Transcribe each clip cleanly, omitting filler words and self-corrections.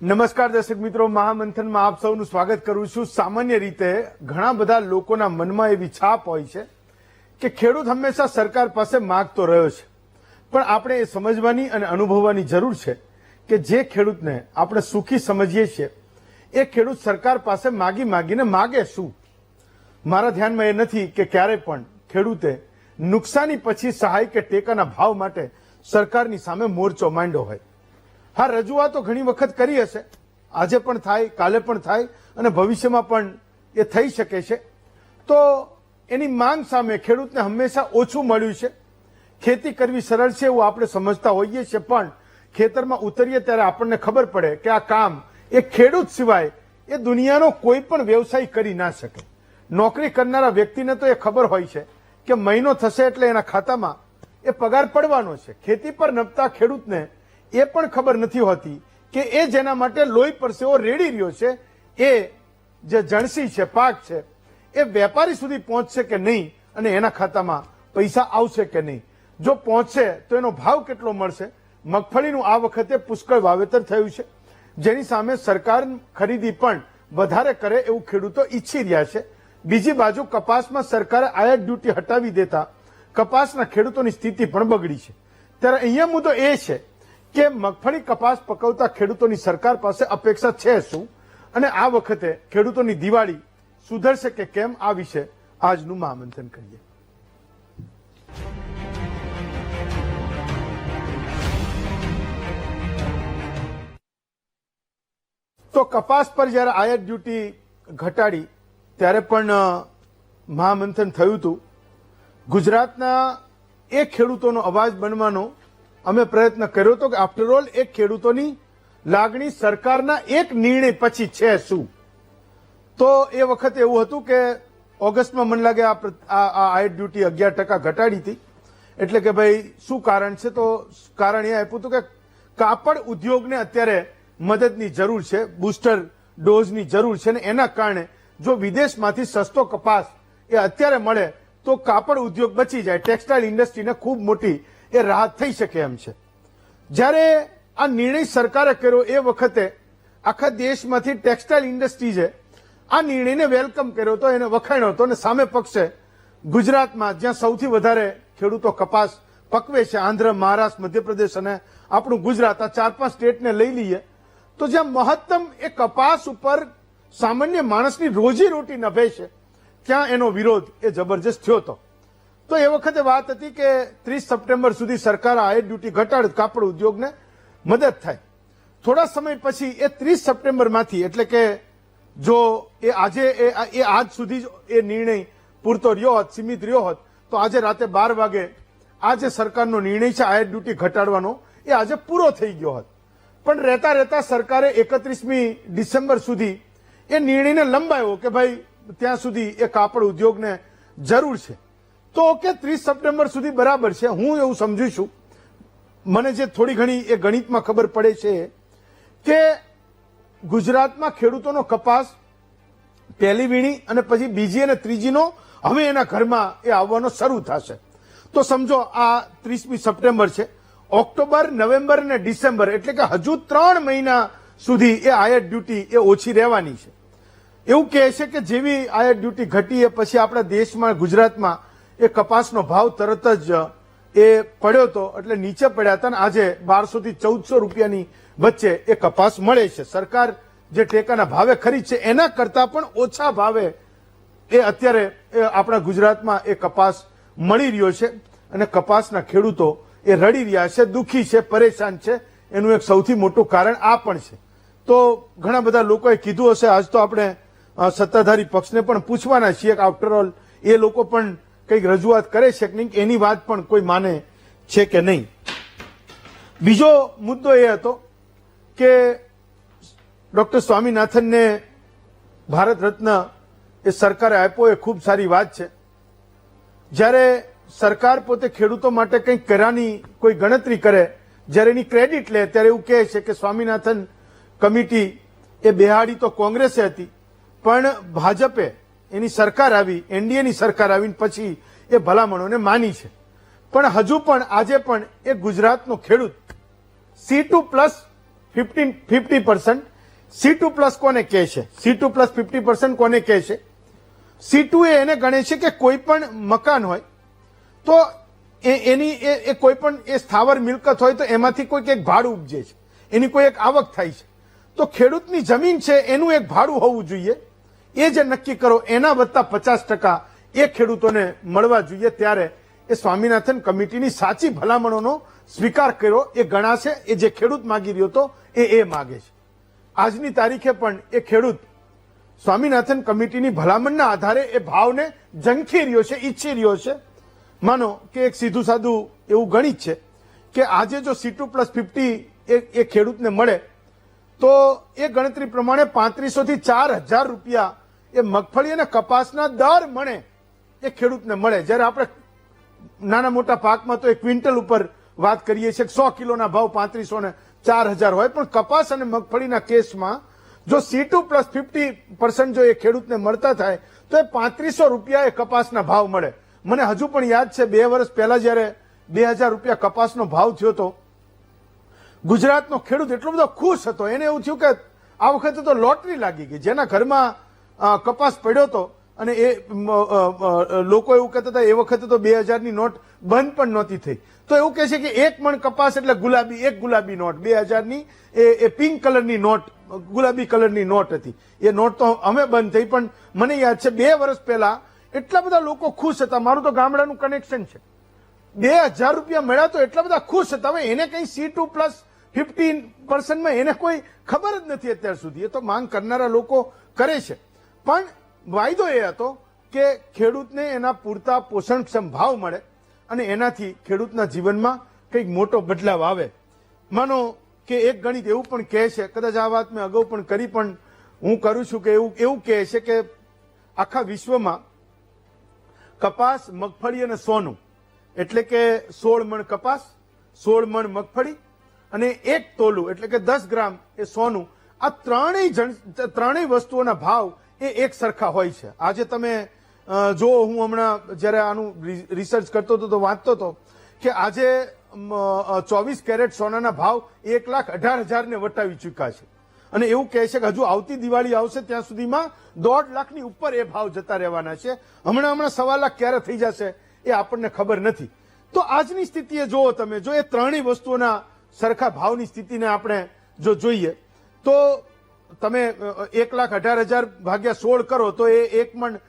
નમસ્કાર દર્શક મિત્રો, મહામંથનમાં આપ સૌનું સ્વાગત કરું છું। સામાન્ય રીતે ઘણા બધા લોકોના મનમાં એવી છાપ હોય છે કે ખેડૂત હંમેશા સરકાર પાસે માગતો રહ્યો છે, પણ આપણે એ સમજવાની અને અનુભવવાની જરૂર છે કે જે ખેડૂતને આપણે સુખી સમજીએ છીએ એ ખેડૂત સરકાર પાસે માગીને માગે શું। મારા ધ્યાનમાં એ નથી કે ક્યારે પણ ખેડૂતે નુકસાની પછી સહાય કે ટેકાના ભાવ માટે સરકારની સામે મોરચો માંડ્યો હોય। હા, રજૂઆતો ઘણી વખત કરી હશે, આજે પણ થાય, કાલે પણ થાય અને ભવિષ્યમાં પણ એ થઈ શકે છે। તો એની માંગ સામે ખેડૂતને હંમેશા ઓછું મળ્યું છે। ખેતી કરવી સરળ છે એવું આપણે સમજતા હોઈએ છીએ, પણ ખેતરમાં ઉતરીએ ત્યારે આપણને ખબર પડે કે આ કામ એ ખેડૂત સિવાય એ દુનિયાનો કોઈ પણ વ્યવસાય કરી ના શકે। નોકરી કરનારા વ્યક્તિને તો એ ખબર હોય છે કે મહિનો થશે એટલે એના ખાતામાં એ પગાર પડવાનો છે। ખેતી પર નભતા ખેડૂતને એ પણ ખબર નથી હોતી કે એ જેના માટે લોહી પરસેવો રેડી રહ્યો છે એ જે જણસી છે, પાક છે, એ વેપારી સુધી પહોંચશે કે નહીં અને એના ખાતામાં પૈસા આવશે કે નહીં। જો પહોંચશે તો એનો ભાવ કેટલો મળશે। મગફળીનું આ વખતે પુષ્કળ વાવેતર થયું છે, જેની સામે સરકાર ખરીદી પણ વધારે કરે એવું ખેડૂતો ઈચ્છી રહ્યા છે। બીજી બાજુ કપાસમાં સરકારે આયાત ડ્યુટી હટાવી દેતા કપાસના ખેડૂતોની સ્થિતિ પણ બગડી છે। ત્યારે અહીંયા મુદ્દો એ છે કે મગફળી કપાસ પકવતા ખેડૂતોની સરકાર પાસે અપેક્ષા છે શું, અને આ વખતે ખેડૂતોની દિવાળી સુધરશે કે કેમ, આ વિશે આજનું મહામંથન કરીએ। તો કપાસ પર જ્યારે આયાત ડ્યુટી ઘટાડી ત્યારે પણ મહામંથન થયું હતું। ગુજરાતના એ ખેડૂતોનો અવાજ બનવાનો અમે પ્રયત્ન કર્યો હતો કે આફ્ટર ઓલ એક ખેડૂતોની લાગણી સરકારના એક નિર્ણય પછી છે શું। તો એ વખતે એવું હતું કે ઓગસ્ટમાં મને લાગે આ આયાત ડ્યુટી 11% ઘટાડી હતી, એટલે કે ભાઈ શું કારણ છે, તો કારણ એ આપ્યું હતું કે કાપડ ઉદ્યોગને અત્યારે મદદની જરૂર છે, બુસ્ટર ડોઝની જરૂર છે, અને એના કારણે જો વિદેશમાંથી સસ્તો કપાસ એ અત્યારે મળે તો કાપડ ઉદ્યોગ બચી જાય, ટેક્સટાઇલ ઇન્ડસ્ટ્રીને ખૂબ મોટી એ રાહત થઈ શકે એમ છે। જ્યારે આ નિર્ણય સરકારે કર્યો એ વખતે આખા દેશમાંથી ટેક્સટાઇલ ઇન્ડસ્ટ્રીઝે આ નિર્ણયને વેલકમ કર્યો હતો, એને વખાણ્યો હતો, અને સામે પક્ષે ગુજરાતમાં જ્યાં સૌથી વધારે ખેડૂતો કપાસ પકવે છે, આંધ્ર, મહારાષ્ટ્ર, મધ્યપ્રદેશ અને આપણું ગુજરાત, આ 4-5 સ્ટેટને લઈ લઈએ તો જ્યાં મહત્તમ એ કપાસ ઉપર સામાન્ય માણસની રોજીરોટી નભે છે ત્યાં એનો વિરોધ એ જબરજસ્ત થયો હતો। તો એ વખતે વાત હતી કે 30 સપ્ટેમ્બર સુધી સરકાર આયાત ડ્યુટી ઘટાડે, કાપડ ઉદ્યોગને મદદ થાય। થોડા સમય પછી એ 30 સપ્ટેમ્બરમાંથી, એટલે કે જો એ આજે એ આજ સુધી એ નિર્ણય પૂરતો રહ્યો હોત, સીમિત રહ્યો હોત, તો આજે રાતે 12 વાગે આ જે સરકારનો નિર્ણય છે આયાત ડ્યુટી ઘટાડવાનો એ આજે પૂરો થઈ ગયો હોત। પણ રહેતા રહેતા સરકારે 31મી ડિસેમ્બર સુધી એ નિર્ણયને લંબાયો કે ભાઈ ત્યાં સુધી એ કાપડ ઉદ્યોગને જરૂર છે। તો કે 30 સપ્ટેમ્બર સુધી બરાબર છે, હું એવું સમજુ છું, મને જે થોડી ઘણી એ ગણિતમાં ખબર પડે છે કે ગુજરાતમાં ખેડૂતોનો કપાસ પહેલી વીણી અને પછી બીજી અને ત્રીજીનો હવે એના ઘરમાં એ આવવાનો શરૂ થશે। તો સમજો આ 30મી સપ્ટેમ્બર છે, ઓક્ટોબર, નવેમ્બર અને ડિસેમ્બર, એટલે કે હજુ 3 મહિના સુધી એ આયાત ડ્યુટી એ ઓછી રહેવાની છે। એવું કહે છે કે જેવી આયાત ડ્યુટી ઘટી એ પછી આપણા દેશમાં, ગુજરાતમાં એ કપાસનો ભાવ તરત જ એ પડ્યો હતો, એટલે નીચે પડ્યા હતા, અને આજે 1200 થી 1400 રૂપિયાની વચ્ચે એ કપાસ મળે છે। સરકાર જે ટેકાના ભાવે ખરીદ છે એના કરતા પણ ઓછા ભાવે એ અત્યારે આપણા ગુજરાતમાં એ કપાસ મળી રહ્યો છે, અને કપાસના ખેડૂતો એ રડી રહ્યા છે, દુઃખી છે, પરેશાન છે। એનું એક સૌથી મોટું કારણ આ પણ છે। તો ઘણા બધા લોકોએ કીધું હશે, આજ તો આપણે સત્તાધારી પક્ષને પણ પૂછવાના છીએ કે આફ્ટર ઓલ એ લોકો પણ કંઈક રજૂઆત કરે છે કે નહીં, એની વાત પણ કોઈ માને છે કે નહીં। બીજો મુદ્દો એ હતો કે ડોક્ટર સ્વામીનાથનને ભારત રત્ન એ સરકારે આપ્યો, એ ખૂબ સારી વાત છે। જ્યારે સરકાર પોતે ખેડૂતો માટે કંઈક કર્યાની કોઈ ગણતરી કરે, જ્યારે એની ક્રેડિટ લે, ત્યારે એવું કહે છે કે સ્વામીનાથન કમિટી એ બેહાડી તો કોંગ્રેસે હતી, પણ ભાજપે એની સરકાર આવી, એનડીએની સરકાર આવીને પછી એ ભલામણોને માની છે। પણ હજુ પણ આજે પણ એ ગુજરાતનો ખેડૂત C2+ 50%. C2 પ્લસ કોને કહે છે? C2 પ્લસ 50% કોને કહે છે? C2 એ એને ગણે છે કે કોઈ પણ મકાન હોય તો એની કોઈ પણ એ સ્થાવર મિલકત હોય તો એમાંથી કોઈક એક ભાડું ઉપજે છે, એની કોઈ એક આવક થાય છે. તો ખેડૂતની જમીન છે એનું એક ભાડું હોવું જોઈએ, એ જે નક્કી કરો એના વત્તા 50% એ ખેડૂતોને મળવા જોઈએ. ત્યારે એ સ્વામિનાથન કમિટીની સાચી ભલામણોનો સ્વીકાર કર્યો એ ગણાશે. એ જે ખેડૂત માગી રહ્યો હતો એ માગે છે. આજની તારીખે પણ એ ખેડૂત સ્વામિનાથન કમિટીની ભલામણના આધારે એ ભાવને ઝંખી રહ્યો છે, ઈચ્છી રહ્યો છે. માનો કે એક સીધું સાદું એવું ગણિત છે કે આજે જો C2 પ્લસ 50 એ ખેડૂતને મળે તો એ ગણતરી પ્રમાણે 3500 થી 4000 રૂપિયા એ મગફળી અને કપાસના દર મણે એ ખેડૂતને મળે. જ્યારે આપણે નાના મોટા પાકમાં તો એક ક્વિન્ટલ ઉપર વાત કરીએ છીએ, 100 કિલોના ભાવ 3500 ને 4000 હોય, પણ કપાસ અને મગફળીના કેસમાં જો C2 પ્લસ 50% જો એ ખેડૂતને મળતા થાય તો એ 3500 રૂપિયા એ કપાસના ભાવ મળે. મને હજુ પણ યાદ છે 2 વર્ષ પહેલા જયારે 2000 રૂપિયા કપાસનો ભાવ થયો હતો, ગુજરાતનો ખેડૂત એટલો બધો ખુશ હતો, એને એવું થયું કે આ વખતે તો લોટરી લાગી ગઈ. જેના ઘરમાં કપાસ પડ્યો હતો અને એ લોકો એવું કહેતા હતા એ વખતે તો 2000ની નોટ બંધ પણ નહોતી થઈ, તો એવું કહે છે કે 1 મણ કપાસ એટલે ગુલાબી નોટ. 2000ની એ પિંક કલરની નોટ, ગુલાબી કલરની નોટ હતી. એ નોટ તો અમે બંધ થઈ, પણ મને યાદ છે 2 વર્ષ પહેલા એટલા બધા લોકો ખુશ હતા. મારું તો ગામડાનું કનેક્શન છે. 2000 રૂપિયા મળ્યા તો એટલા બધા ખુશ હતા. હવે એને કઈ C2 પ્લસ 50% એને કોઈ ખબર જ નથી અત્યાર સુધી. એ તો માંગ કરનારા લોકો કરે છે, પણ વાયદો એ હતો કે ખેડૂતને એના પૂરતા પોષણક્ષમ ભાવ મળે અને એનાથી ખેડૂતના જીવનમાં કંઈક મોટો બદલાવ આવે. માનો કે એક ગણિત એવું પણ કહે છે, કદાચ આ વાત મેં અગાઉ પણ કરી, પણ હું કરું છું કે એવું કહે છે કે આખા વિશ્વમાં કપાસ, મગફળી અને સોનું એટલે કે 16 મણ કપાસ, 16 મણ મગફળી અને 1 તોલું એટલે કે 10 ગ્રામ એ સોનું, આ ત્રણેય વસ્તુઓના ભાવ એ એક સરખા હોય છે. આજે તમે જો હું હમણાં જયારે આનું રિસર્ચ કરતો હતો તો વાંચતો હતો કે આજે 24 કેરેટ સોનાના ભાવ 1,18,000 ને વટાવી ચૂક્યા છે અને એવું કહે છે કે હજુ આવતી દિવાળી આવશે ત્યાં સુધીમાં 1.5 લાખની ઉપર એ ભાવ જતા રહેવાના છે. હમણાં 1.25 લાખ ક્યારે થઈ જશે એ આપણને ખબર નથી. તો આજની સ્થિતિએ જુઓ તમે, જો એ ત્રણેય વસ્તુઓના સરખા ભાવની સ્થિતિને આપણે જો જોઈએ તો તમે 1,18,000 ભાગ્યા 16 કરો તો એ 1 મણ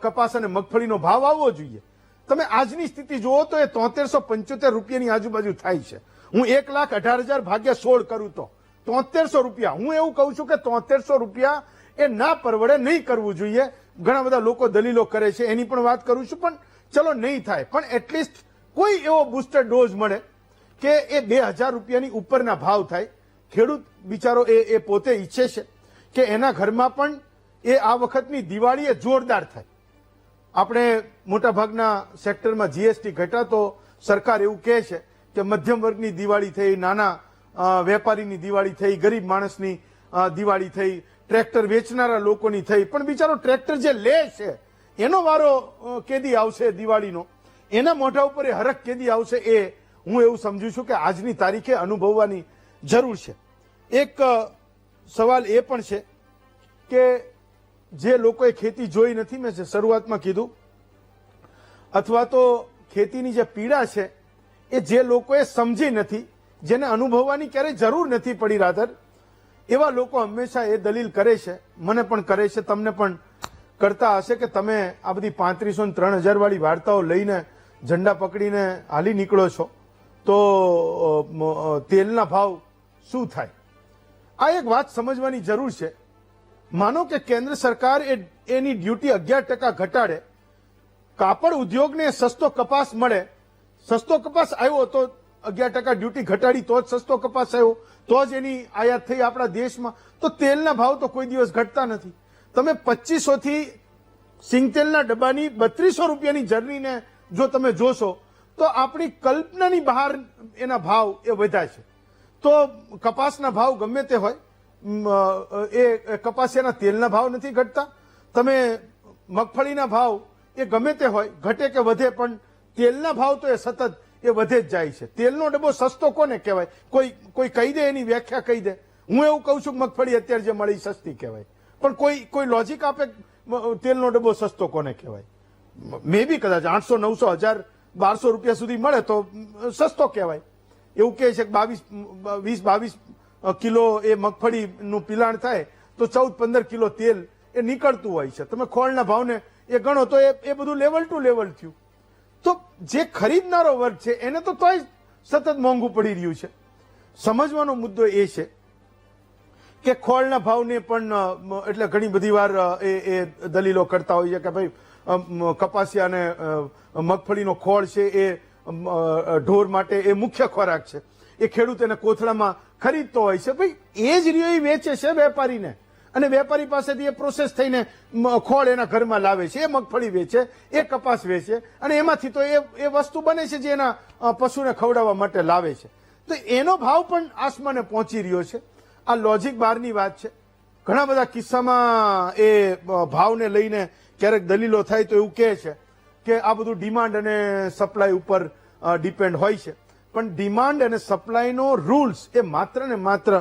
કપાસ અને મગફળીનો ભાવ આવવો જોઈએ. તમે આજની સ્થિતિ જુઓ તો એ 7375 રૂપિયાની આજુબાજુ થાય છે. હું 1,18,000 ભાગ્યા 16 કરું તો 7300 રૂપિયા. હું એવું કહું છું કે 7300 રૂપિયા એ ના પરવડે, નહીં કરવું જોઈએ. ઘણા બધા લોકો દલીલો કરે છે, એની પણ વાત કરું છું, પણ ચલો નહીં થાય, પણ એટલીસ્ટ કોઈ એવો બુસ્ટર ડોઝ મળે કે એ 2000 રૂપિયાની ઉપરના ભાવ થાય. ખેડૂત બિચારો એ પોતે ઈચ્છે છે કે એના ઘરમાં પણ એ આ વખતની દિવાળી એ જોરદાર થાય. આપણે મોટાભાગના સેક્ટરમાં GST ઘટ્યા તો સરકાર એવું કહે છે કે મધ્યમ વર્ગની દિવાળી થઈ, નાના વેપારીની દિવાળી થઈ, ગરીબ માણસની દિવાળી થઈ, ટ્રેક્ટર વેચનારા લોકોની થઈ, પણ બિચારો ટ્રેક્ટર જે લે છે એનો વારો કેદી આવશે દિવાળીનો, એના મોઢા ઉપર એ હરખ કેદી આવશે, એ હું એવું સમજુ છું કે આજની તારીખે અનુભવવાની જરૂર છે. એક સવાલ એ પણ છે કે જે લોકોએ ખેતી જોઈ નથી, મેં શરૂઆતમાં કીધું, અથવા તો ખેતીની જે પીડા છે એ જે લોકોએ સમજી નથી, જેને અનુભવવાની ક્યારેય જરૂર નથી પડી, રાધર એવા લોકો હંમેશા એ દલીલ કરે છે, મને પણ કરે છે, તમને પણ કરતા હશે કે તમે આ બધી 3500 ને 3000 વાળી વાર્તાઓ લઈને ઝંડા પકડીને હાલી નીકળો છો તો તેલના ભાવ શું થાય. આ એક વાત સમજવાની જરૂર છે. માનો કે કેન્દ્ર સરકાર એની ડ્યુટી 11% ઘટાડે, કાપડ ઉદ્યોગને સસ્તો કપાસ મળે, સસ્તો કપાસ આવ્યો તો 11% ડ્યુટી ઘટાડી તો જ સસ્તો કપાસ આવ્યો, તો જ એની આયાત થઈ આપણા દેશમાં. તો તેલના ભાવ તો કોઈ દિવસ ઘટતા નથી. તમે 2500 થી સિંગતેલના ડબ્બાની 3200 રૂપિયાની જર્નીને જો તમે જોશો તો આપણી કલ્પનાની બહાર એના ભાવ એ વધ્યા છે. તો કપાસના ભાવ ગમે તે હોય, એ કપાસિયાના તેલના ભાવ નથી ઘટતા. તમે મગફળીના ભાવ એ ગમે તે હોય, ઘટે કે વધે, પણ તેલના ભાવ તો એ સતત એ વધે જ જાય છે. તેલનો ડબ્બો સસ્તો કોને કહેવાય? કોઈ કહી દે, એની વ્યાખ્યા કહી દે. હું એવું કહું છું કે મગફળી અત્યારે જે મળી સસ્તી કહેવાય, પણ કોઈ લોજિક આપે તેલનો ડબ્બો સસ્તો કોને કહેવાય? મે બી કદાચ 800, 900, 1000, 1200 રૂપિયા સુધી મળે તો સસ્તો કહેવાય. એવું કહે છે કે 20-22 કિલો એ મગફળીનું પિલાણ થાય તો 14-15 કિલો તેલ એ નીકળતું હોય છે. તમે ખોળના ભાવને એ ગણો તો એ બધું લેવલ ટુ લેવલ થયું. તો જે ખરીદનારો વર્ગ છે એને તો તોય સતત મોંઘું પડી રહ્યું છે. સમજવાનો મુદ્દો એ છે કે ખોળના ભાવને પણ એટલે ઘણી બધી વાર એ દલીલો કરતા હોય છે કે ભાઈ કપાસિયા અને મગફળીનો ખોળ છે એ ઢોર માટે એ મુખ્ય ખોરાક છે, એ ખેડૂત એને કોથળામાં ખરીદતો હોય છે. ભાઈ એ જ રહ્યો એ વેચે છે વેપારીને, અને વેપારી પાસેથી એ પ્રોસેસ થઈને ખોળ એના ઘરમાં લાવે છે, એ મગફળી વેચે, એ કપાસ વેચે, અને એમાંથી તો એ વસ્તુ બને છે જે એના પશુને ખવડાવવા માટે લાવે છે. તો એનો ભાવ પણ આસમાને પહોંચી રહ્યો છે. આ લોજિક બહારની વાત છે. ઘણા બધા કિસ્સામાં એ ભાવને લઈને ક્યારેક દલીલો થાય તો એવું કહે છે કે આ બધું ડિમાન્ડ અને સપ્લાય ઉપર ડિપેન્ડ હોય છે. પણ ડિમાન્ડ અને સપ્લાયનો રૂલ્સ એ માત્ર ને માત્ર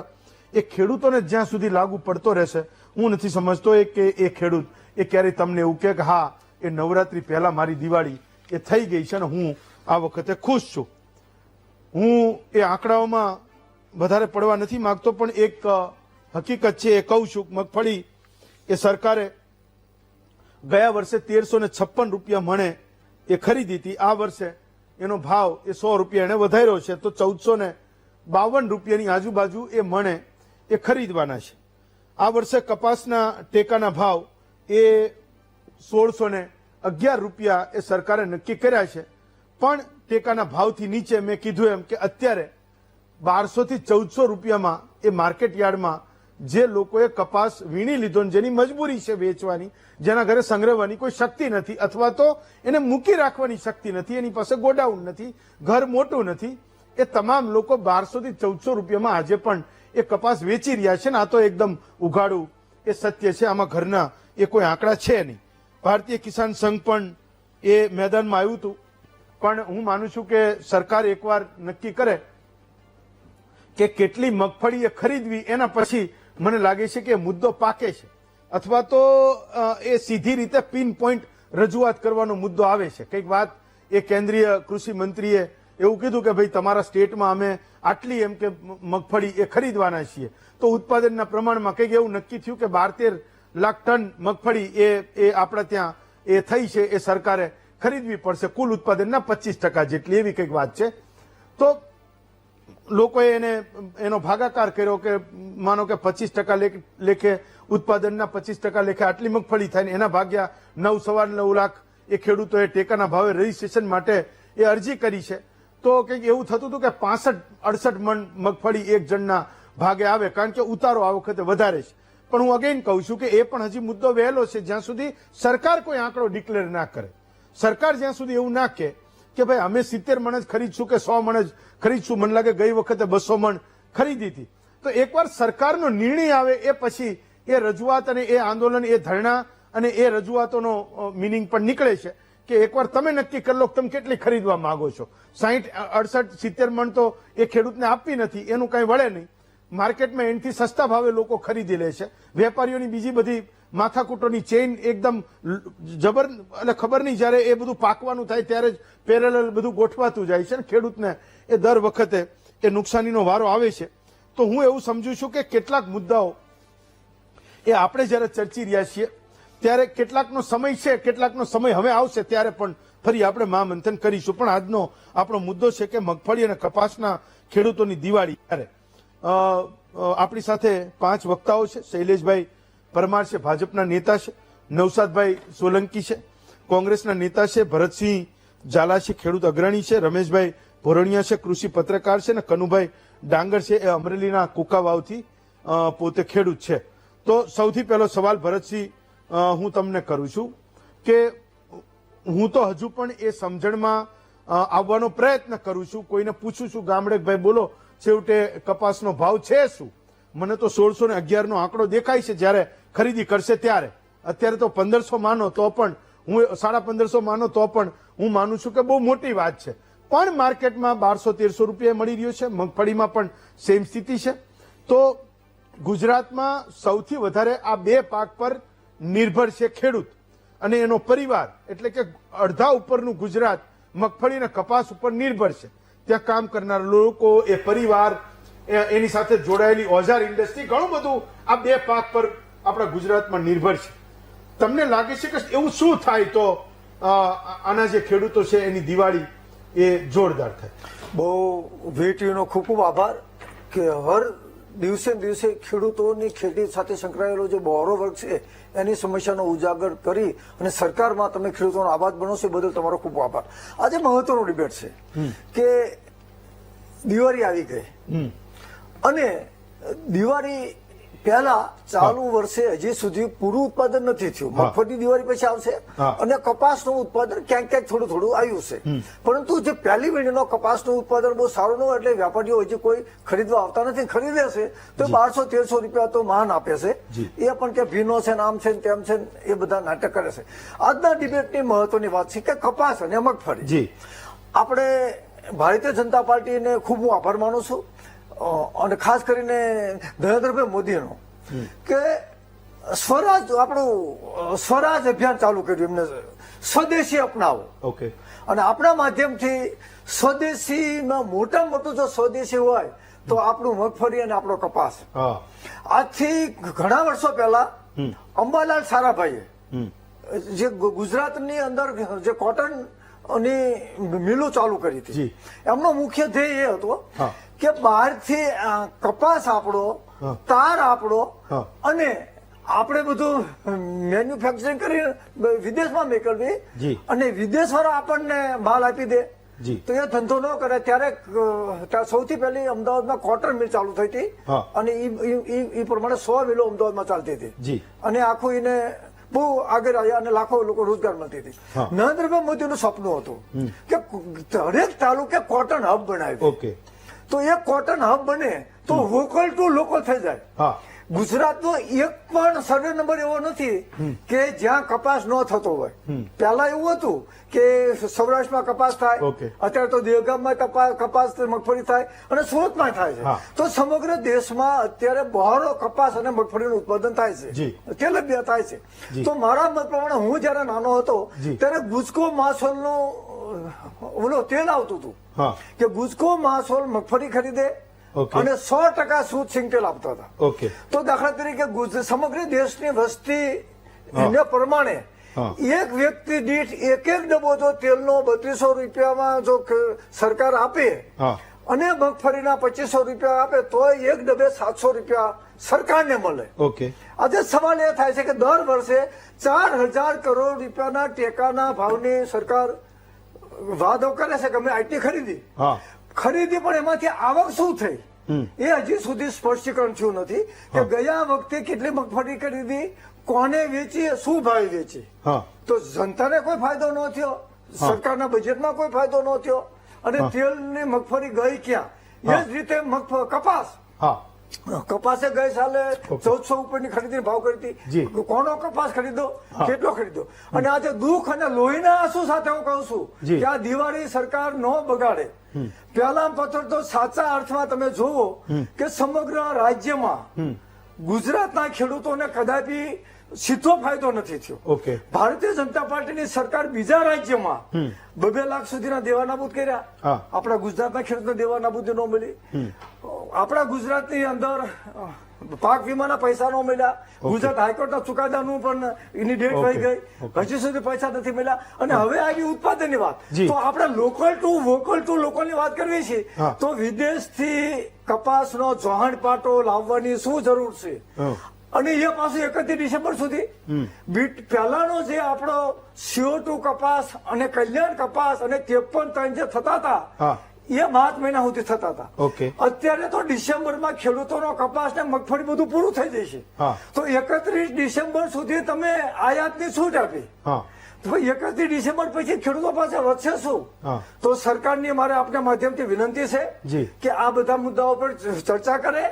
એ ખેડૂતોને જ્યાં સુધી લાગુ પડતો રહેશે, હું નથી સમજતો કે એ ખેડૂત એ ક્યારેય તમને એવું કહે કે હા એ નવરાત્રી પહેલા મારી દિવાળી એ થઈ ગઈ છે ને હું આ વખતે ખુશ છું. હું એ આંકડાઓમાં વધારે પડવા નથી માંગતો, પણ એક હકીકત છે એ કહું છું. મગફળી એ સરકારે ગયા વર્ષે 1356 રૂપિયા મણે એ ખરીદી હતી. આ વર્ષે એનો ભાવ એ 100 રૂપિયા એને વધાર્યો છે, તો 1452 રૂપિયાની આજુબાજુ એ મણે એ ખરીદવાના છે. આ વર્ષે કપાસના ટેકાના ભાવ એ 1611 રૂપિયા એ સરકારે નક્કી કર્યા છે. પણ ટેકાના ભાવથી નીચે મેં કીધું એમ કે અત્યારે 1200 થી 1400 રૂપિયામાં એ માર્કેટ યાર્ડમાં જે લોકોએ કપાસ વીણી લીધો, જેની મજબૂરી છે વેચવાની, જેના ઘરે સંગ્રહવાની કોઈ શક્તિ નથી, અથવા તો એને મૂકી રાખવાની શક્તિ નથી, એની પાસે ગોડાઉન નથી, ઘર મોટું નથી, એ તમામ લોકો 1200 થી 1400 રૂપિયામાં આજે પણ એ કપાસ વેચી રહ્યા છે ને. આ તો એકદમ ઉઘાડું એ સત્ય છે, આમાં ઘરના એ કોઈ આંકડા છે નહીં. ભારતીય કિસાન સંઘ પણ એ મેદાનમાં આવ્યું હતું, પણ હું માનું છું કે સરકાર એકવાર નક્કી કરે કે કેટલી મગફળી એ ખરીદવી, એના પછી મને લાગે છે કે મુદ્દો પાકે છે, અથવા તો એ સીધી રીતે પિન પોઈન્ટ રજૂઆત કરવાનો મુદ્દો આવે છે. કંઈક વાત એ કેન્દ્રીય કૃષિ મંત્રીએ એવું કીધું કે ભાઈ તમારા સ્ટેટમાં અમે આટલી એમ કે મગફળી એ ખરીદવાના છીએ, તો ઉત્પાદનના પ્રમાણમાં કંઈક એવું નક્કી થયું કે 12-13 લાખ ટન મગફળી એ આપણા ત્યાં એ થઈ છે, એ સરકારે ખરીદવી પડશે કુલ ઉત્પાદનના 25% જેટલી, એવી કંઈક વાત છે. તો લોકોએ એનો ભાગાકાર કર્યો કે માનો કે 25% લેખે ઉત્પાદનના 25% લેખે આટલી મગફળી થાય, ને એના ભાગ્યા 9-9.25 લાખ એ ખેડૂતોએ ટેકાના ભાવે રજીસ્ટ્રેશન માટે એ અરજી કરી છે. તો કંઈક એવું થતું હતું કે 65-68 મણ મગફળી એક જણના ભાગે આવે, કારણ કે ઉતારો આ વખતે વધારે છે. પણ હું અગેન કહું છું કે એ પણ હજી મુદ્દો વહેલો છે, જ્યાં સુધી સરકાર કોઈ આંકડો ડિક્લેર ના કરે. સરકાર જ્યાં સુધી એવું ના કહે કે ભાઈ અમે 70 મણ જ ખરીદશું કે 100 મણ જ ખરીદશું, મને લાગે ગઈ વખતે 200 મણ ખરીદી હતી. તો એકવાર સરકારનો નિર્ણય આવે એ પછી એ રજૂઆત અને એ આંદોલન, એ ધરણા અને એ રજૂઆતોનો મિનિંગ પણ નીકળે છે કે એકવાર તમે નક્કી કરી લો તમે કેટલી ખરીદવા માંગો છો. 60, 68, 70 મણ તો એ ખેડૂતને આપવી નથી, એનું કઈ વળે નહીં. માર્કેટમાં એનાથી સસ્તા ભાવે લોકો ખરીદી લે છે. વેપારીઓની બીજી બધી માથાકૂટોની ચેઇન એકદમ જબર, એટલે ખબર નહીં, જ્યારે એ બધું પાકવાનું થાય ત્યારે જ પેરેલલ બધું ગોઠવાતું જાય છે ને ખેડૂતને એ દર વખતે એ નુકસાનીનો વારો આવે છે. તો હું એવું સમજુ છું કે કેટલાક મુદ્દાઓ એ આપણે જ્યારે ચર્ચી રહ્યા છીએ ત્યારે કેટલાકનો સમય છે, કેટલાકનો સમય હવે આવશે, ત્યારે પણ ફરી આપણે મહામંથન કરીશું. પણ આજનો આપણો મુદ્દો છે કે મગફળી અને કપાસના ખેડૂતોની દિવાળી. ત્યારે આપણી સાથે 5 વક્તાઓ છે. શૈલેષભાઈ પરમાર છે, ભાજપના નેતા છે. નવસાદભાઈ સોલંકી છે, કોંગ્રેસના નેતા છે. ભરતસિંહ ઝાલા છે, ખેડૂત અગ્રણી છે. રમેશભાઈ ભોરણિયા છે, કૃષિ પત્રકાર છે. અને કનુભાઈ ડાંગર છે, એ અમરેલીના કુકાવાવથી પોતે ખેડૂત છે. તો સૌથી પહેલો સવાલ ભરતસિંહ હું તમને કરું છું કે હું તો હજુ પણ એ સમજણમાં આવવાનો પ્રયત્ન કરું છું, કોઈને પૂછું છું ગામડે ભાઈ બોલો છેવટે કપાસનો ભાવ છે શું? મને તો 1611 નો આંકડો દેખાય છે જ્યારે ખરીદી કરશે ત્યારે. અત્યારે તો 1500 માનો તો પણ, હું 1550 માનો તો પણ હું માનું છું કે બહુ મોટી વાત છે. પણ માર્કેટમાં 1200-1300 રૂપિયા મળી રહ્યો છે. મગફળીમાં પણ સેમ સ્થિતિ છે. તો ગુજરાતમાં સૌથી વધારે આ બે પાક પર નિર્ભર છે ખેડૂત અને એનો પરિવાર, એટલે કે અડધા ઉપરનું ગુજરાત મગફળી અને કપાસ ઉપર નિર્ભર છે. ત્યાં કામ કરનાર લોકો, એ પરિવાર, એની સાથે જોડાયેલી ઓઝાર ઇન્ડસ્ટ્રી, ઘણું બધું આ બે પાક પર આપણા ગુજરાતમાં નિર્ભર છે. તમને લાગે છે કે એવું શું થાય તો આના જે ખેડૂતો છે એની દિવાળી એ જોરદાર થાય? બહુ VTVનો ખૂબ ખૂબ આભાર કે હર દિવસે દિવસે ખેડૂતોની ખેતી સાથે સંકળાયેલો જે બહોળો વર્ગ છે એની સમસ્યાનો ઉજાગર કરી અને સરકારમાં તમે ખેડૂતોનો આવાજ બનો છો, બદલ તમારો ખૂબ આભાર. આજે મહત્વનો ડિબેટ છે કે દિવાળી આવી ગઈ અને દિવાળી પહેલા ચાલુ વર્ષે હજી સુધી પૂરું ઉત્પાદન નથી થયું. મગફળી દિવાળી પછી આવશે અને કપાસનું ઉત્પાદન ક્યાંક ક્યાંક થોડું થોડું આવ્યું છે, પરંતુ જે પહેલી વીણીનો કપાસનું ઉત્પાદન બહુ સારું ન હોય એટલે વેપારીઓ હજી કોઈ ખરીદવા આવતા નથી. ખરીદે છે તો 1200-1300 રૂપિયા તો માન આપે છે. એ પણ કે ભીનો છે, આમ છે, તેમ છે, એ બધા નાટક કરે છે. આજના ડિબેટની મહત્વની વાત છે કે કપાસ અને મગફળી. આપણે ભારતીય જનતા પાર્ટીને ખૂબ હું આભાર માનું છું અને ખાસ કરીને નરેન્દ્રભાઈ મોદીનો કે સ્વરાજ અભિયાન ચાલુ કર્યું. એમને સ્વદેશી અપનાવો. ઓકે. અને આપણા માધ્યમથી સ્વદેશીમાં મોટામાં મોટું જો સ્વદેશી હોય તો આપણું મગફળી અને આપણો કપાસ. આજથી ઘણા વર્ષો પહેલા અંબાલાલ સારાભાઈએ જે ગુજરાતની અંદર જે કોટન ની મિલો ચાલુ કરી હતી, એમનો મુખ્ય ધ્યેય એ હતો કે બહારથી કપાસ આપણો, તાર આપણો અને આપણે બધું મેન્યુફેક્ચરિંગ કરી વિદેશમાં મોકલવી અને વિદેશવાળા આપણને માલ આપી દે તો એ ધંધો ન કરે. ત્યારે સૌથી પહેલી અમદાવાદમાં કોટન મિલ ચાલુ થઈ હતી અને એ પ્રમાણે 100 મિલો અમદાવાદમાં ચાલતી હતી અને આખું એને બહુ આગળ આવ્યા અને લાખો લોકો રોજગાર મળતી હતી. નરેન્દ્રભાઈ મોદીનું સપનું હતું કે દરેક તાલુકે કોટન હબ બનાવ્યું. તો એ કોટન હબ બને તો વોકલ ટુ લોકલ થઈ જાય. ગુજરાતનો એક પણ સર્વે નંબર એવો નથી કે જ્યાં કપાસ ન થતો હોય. પહેલા એવું હતું કે સૌરાષ્ટ્રમાં કપાસ થાય, અત્યારે તો દેવગામમાં કપાસ મગફળી થાય અને સુરતમાં થાય છે. તો સમગ્ર દેશમાં અત્યારે બહોળો કપાસ અને મગફળીનું ઉત્પાદન થાય છે, તેલબિયા થાય છે. તો મારા મત પ્રમાણે હું જયારે નાનો હતો ત્યારે ગુજકો માસોલનું ઓલો તેલ આવતું હતું કે ગુજકો માસોલ મગફળી ખરીદે અને 100% શુદ્ધ સિંગતેલ આપતા હતા. તો દાખલા તરીકે સમગ્ર દેશની વસ્તી પ્રમાણે એક વ્યક્તિ દીઠ એક ડબ્બો જો તેલનો 3200 રૂપિયામાં જો સરકાર આપે અને મગફળીના 2500 રૂપિયા આપે તો એક ડબ્બે 700 રૂપિયા સરકારને મળે. આજે સવાલ એ થાય છે કે દર વર્ષે 4000 કરોડ રૂપિયાના ટેકાના ભાવની સરકાર વાદો કરે છે કે અમે આટલી ખરીદી પણ એમાંથી આવક શું થઈ એ હજી સુધી સ્પષ્ટીકરણ થયું નથી કે ગયા વખતે કેટલી મગફળી ખરીદી, કોને વેચી, શું ભાવે વેચી. તો જનતાને કોઈ ફાયદો ન થયો, સરકારના બજેટમાં કોઈ ફાયદો ન થયો અને તેલની મગફળી ગઈ ક્યાં? એ જ રીતે કપાસે ગઈ સાલે 1400 ઉપરની ખરીદી ભાવ કરી હતી. કોનો કપાસ ખરીદો, કેટલો ખરીદો? અને આજે દુઃખ અને લોહીના આંસુ સાથે હું કહું છું કે આ દિવાળી સરકાર ન બગાડે. પહેલા પત્ર તો સાચા અર્થમાં તમે જુઓ કે સમગ્ર રાજ્યમાં ગુજરાતના ખેડૂતોને કદાપી સીધો ફાયદો નથી થયો. ભારતીય જનતા પાર્ટીની સરકાર બીજા રાજ્યમાં 2 લાખ સુધીના દેવા નાબૂદ કર્યા. આપણા ગુજરાતના ખેડૂતોને દેવા નાબૂદી ન મળી. આપણા ગુજરાતની અંદર પાક વીમાના પૈસા ન મળ્યા. ગુજરાત હાઈકોર્ટના ચુકાદાનું પણ એની ડેટ થઈ ગઈ, હજી સુધી પૈસા નથી મળ્યા. અને હવે આવી ઉત્પાદનની વાત, તો આપણે લોકલ ટુ વોકલ ટુ લોકલની વાત કરવી છે તો વિદેશથી કપાસનો જોહાણ પાટો લાવવાની શું જરૂર છે? અને એ પાછું 31 ડિસેમ્બર સુધી પહેલાનો જે આપણો CO2 કપાસ અને કલ્યાણ કપાસ અને 53 જે થતા હતા એ માર્ચ મહિના સુધી થતા હતા. અત્યારે તો ડિસેમ્બરમાં ખેડૂતોનો કપાસ ને મગફળી બધું પૂરું થઈ જશે. તો 31 ડિસેમ્બર સુધી તમે આયાતની છૂટ આપી, 31 ડિસેમ્બર પછી ખેડૂતો પાસે વધશે શું? તો સરકારની મારે આપના માધ્યમથી વિનંતી છે કે આ બધા મુદ્દાઓ પર ચર્ચા કરે.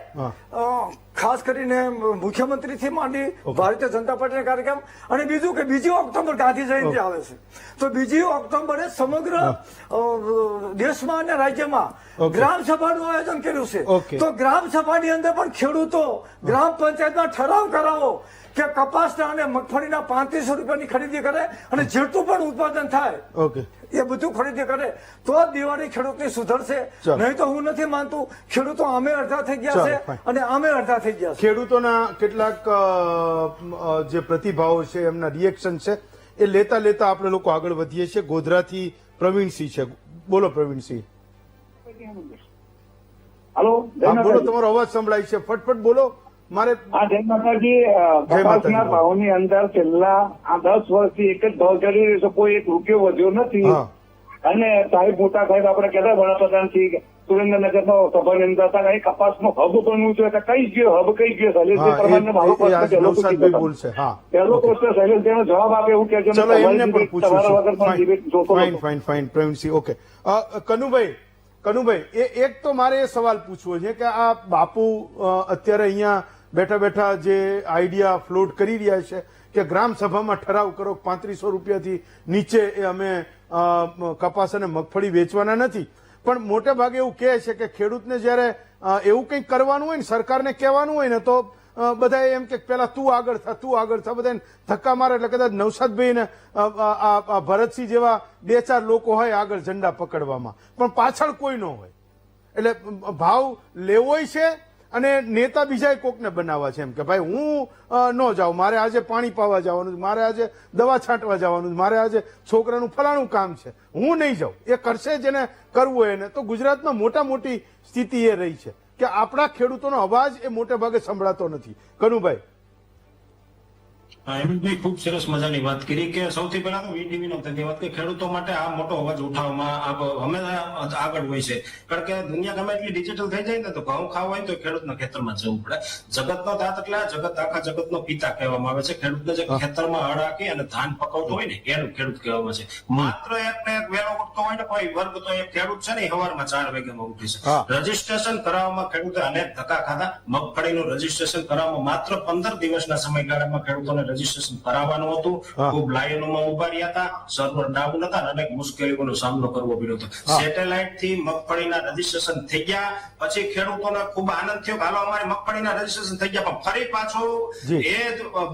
ખાસ કરીને મુખ્યમંત્રીથી માંડી ભારતીય જનતા પાર્ટીના કાર્યક્રમ, અને બીજું કે 2 ઓક્ટોબર ગાંધી જયંતિ આવે છે, તો 2 ઓક્ટોબરે સમગ્ર દેશમાં અને રાજ્યમાં ગ્રામ સભાનું આયોજન કર્યું છે. તો ગ્રામ સભાની અંદર પણ ખેડૂતો ગ્રામ પંચાયતમાં ઠરાવ કરાવો કે કપાસના અને મગફળીના 3500 રૂપિયાની ખરીદી કરે, અને જેટલું પણ ઉત્પાદન થાય એ બધું ખરીદી કરે, તો જ દિવાળી ખેડૂતની સુધરશે. નહીં તો હું નથી માનતું ખેડૂતો આમે અડધા થઈ ગયા છે અને આમે અડધા થઈ ગયા છે. ખેડૂતોના કેટલાક જે પ્રતિભાવો છે, એમના રિએક્શન છે, એ લેતા લેતા આપણે લોકો આગળ વધીએ છીએ. ગોધરાથી પ્રવીણસિંહ છે. બોલો પ્રવીણસિંહ. હેલો, બોલો, તમારો અવાજ સંભળાય છે, ફટફટ બોલો. મારે જય માતાજી. કપાસના ભાવની અંદર છેલ્લા 10 વર્ષથી એક જ ભાવ ચાલી રહ્યો છે, કોઈ 1 રૂપિયો વધ્યો નથી. અને સાહેબ મોટા સાહેબ આપણે કહેતા વડાપ્રધાન શ્રી સુરેન્દ્રનગરનો સભાની અંદર હતા, એ કપાસનો હબ બનવું છે, કઈ ગયો હબ, કઈ ગયો શૈલેષભાઈ પરમારને મારો પ્રશ્ન પહેલો પ્રશ્ન શૈલેષભાઈનો જવાબ આપે એવું કે ફાઇન પ્રવીણસિંહ. ઓકે, કનુભાઈ, એક તો મારે એ સવાલ પૂછવો છે કે આ બાપુ અત્યારે અહીંયા બેઠા બેઠા જે આઈડિયા ફ્લોટ કરી રહ્યા છે કે ગ્રામ સભામાં ઠરાવ કરો 3500 રૂપિયાથી નીચે એ અમે કપાસ અને મગફળી વેચવાના નથી, પણ મોટે ભાગે એવું કહે છે કે ખેડૂતને જયારે એવું કંઈક કરવાનું હોય ને, સરકારને કહેવાનું હોય ને, તો બધા એમ કે પેલા તું આગળ થા, બધા ધક્કા મારે. એટલે કદાચ નવસાદભાઈ ને ભરતસિંહ જેવા 2-4 લોકો હોય આગળ ઝંડા પકડવામાં, પણ પાછળ કોઈ ન હોય. એટલે ભાવ લેવોય છે અને નેતા બીજા કોકને બનાવવા છે, એમ કે ભાઈ હું ન જાઉં, મારે આજે પાણી પાવા જવાનું, મારે આજે દવા છાંટવા જવાનું, મારે આજે છોકરાનું ફલાણું કામ છે, હું નહીં જાઉં. એ કરશે જેને કરવું હોય એને. તો ગુજરાતમાં મોટી સ્થિતિ એ રહી છે કે આપણા ખેડૂતોનો અવાજ એ મોટે ભાગે સંભળાતો નથી. કનુભાઈ. હેમંતભાઈ ખૂબ સરસ મજાની વાત કરી કે સૌથી પહેલા તો વીટીવી નો ધન્યવાદ કે ખેડૂતો માટે આ મોટો અવાજ ઉઠાવવામાં હંમેશા આગળ હોય છે. કારણ કે દુનિયા ગમે એટલી ડિજિટલ થઈ જાય ને, તો ઘઉં ખાવા હોય તો ખેડૂતના ખેતરમાં જવું પડે. જગતનો તાત એટલે આખા જગતનો પિતા કહેવામાં આવે છે. ખેડૂતને જે ખેતરમાં હળ હાકી અને ધાન પકવતો હોય ને એનું ખેડૂત કહેવામાં છે. માત્ર એક ને એક વેલો ઉઠતો હોય ને કોઈ વર્ગ, તો એક ખેડૂત છે ને સવારમાં 4 વાગ્યામાં ઉઠી છે. રજીસ્ટ્રેશન કરાવવામાં ખેડૂતે અનેક ધક્કા ખાધા. મગફળીનું રજીસ્ટ્રેશન કરાવવામાં માત્ર 15 દિવસના સમયગાળામાં ખેડૂતોને રજીસ્ટ્રેશન કરાવવાનું હતું. ખૂબ લાઈનોમાં ઉભા રહ્યા હતા, સર્વર ડાઉન હતા, અનેક મુશ્કેલીઓનો સામનો કરવો પડ્યો હતો. સેટેલાઇટ થી મગફળીના રજીસ્ટ્રેશન થઈ ગયા પછી ખેડૂતોને ખૂબ આનંદ થયો કે હાલો અમારી મગફળીના રજીસ્ટ્રેશન થઈ ગયા. પણ ફરી પાછું એ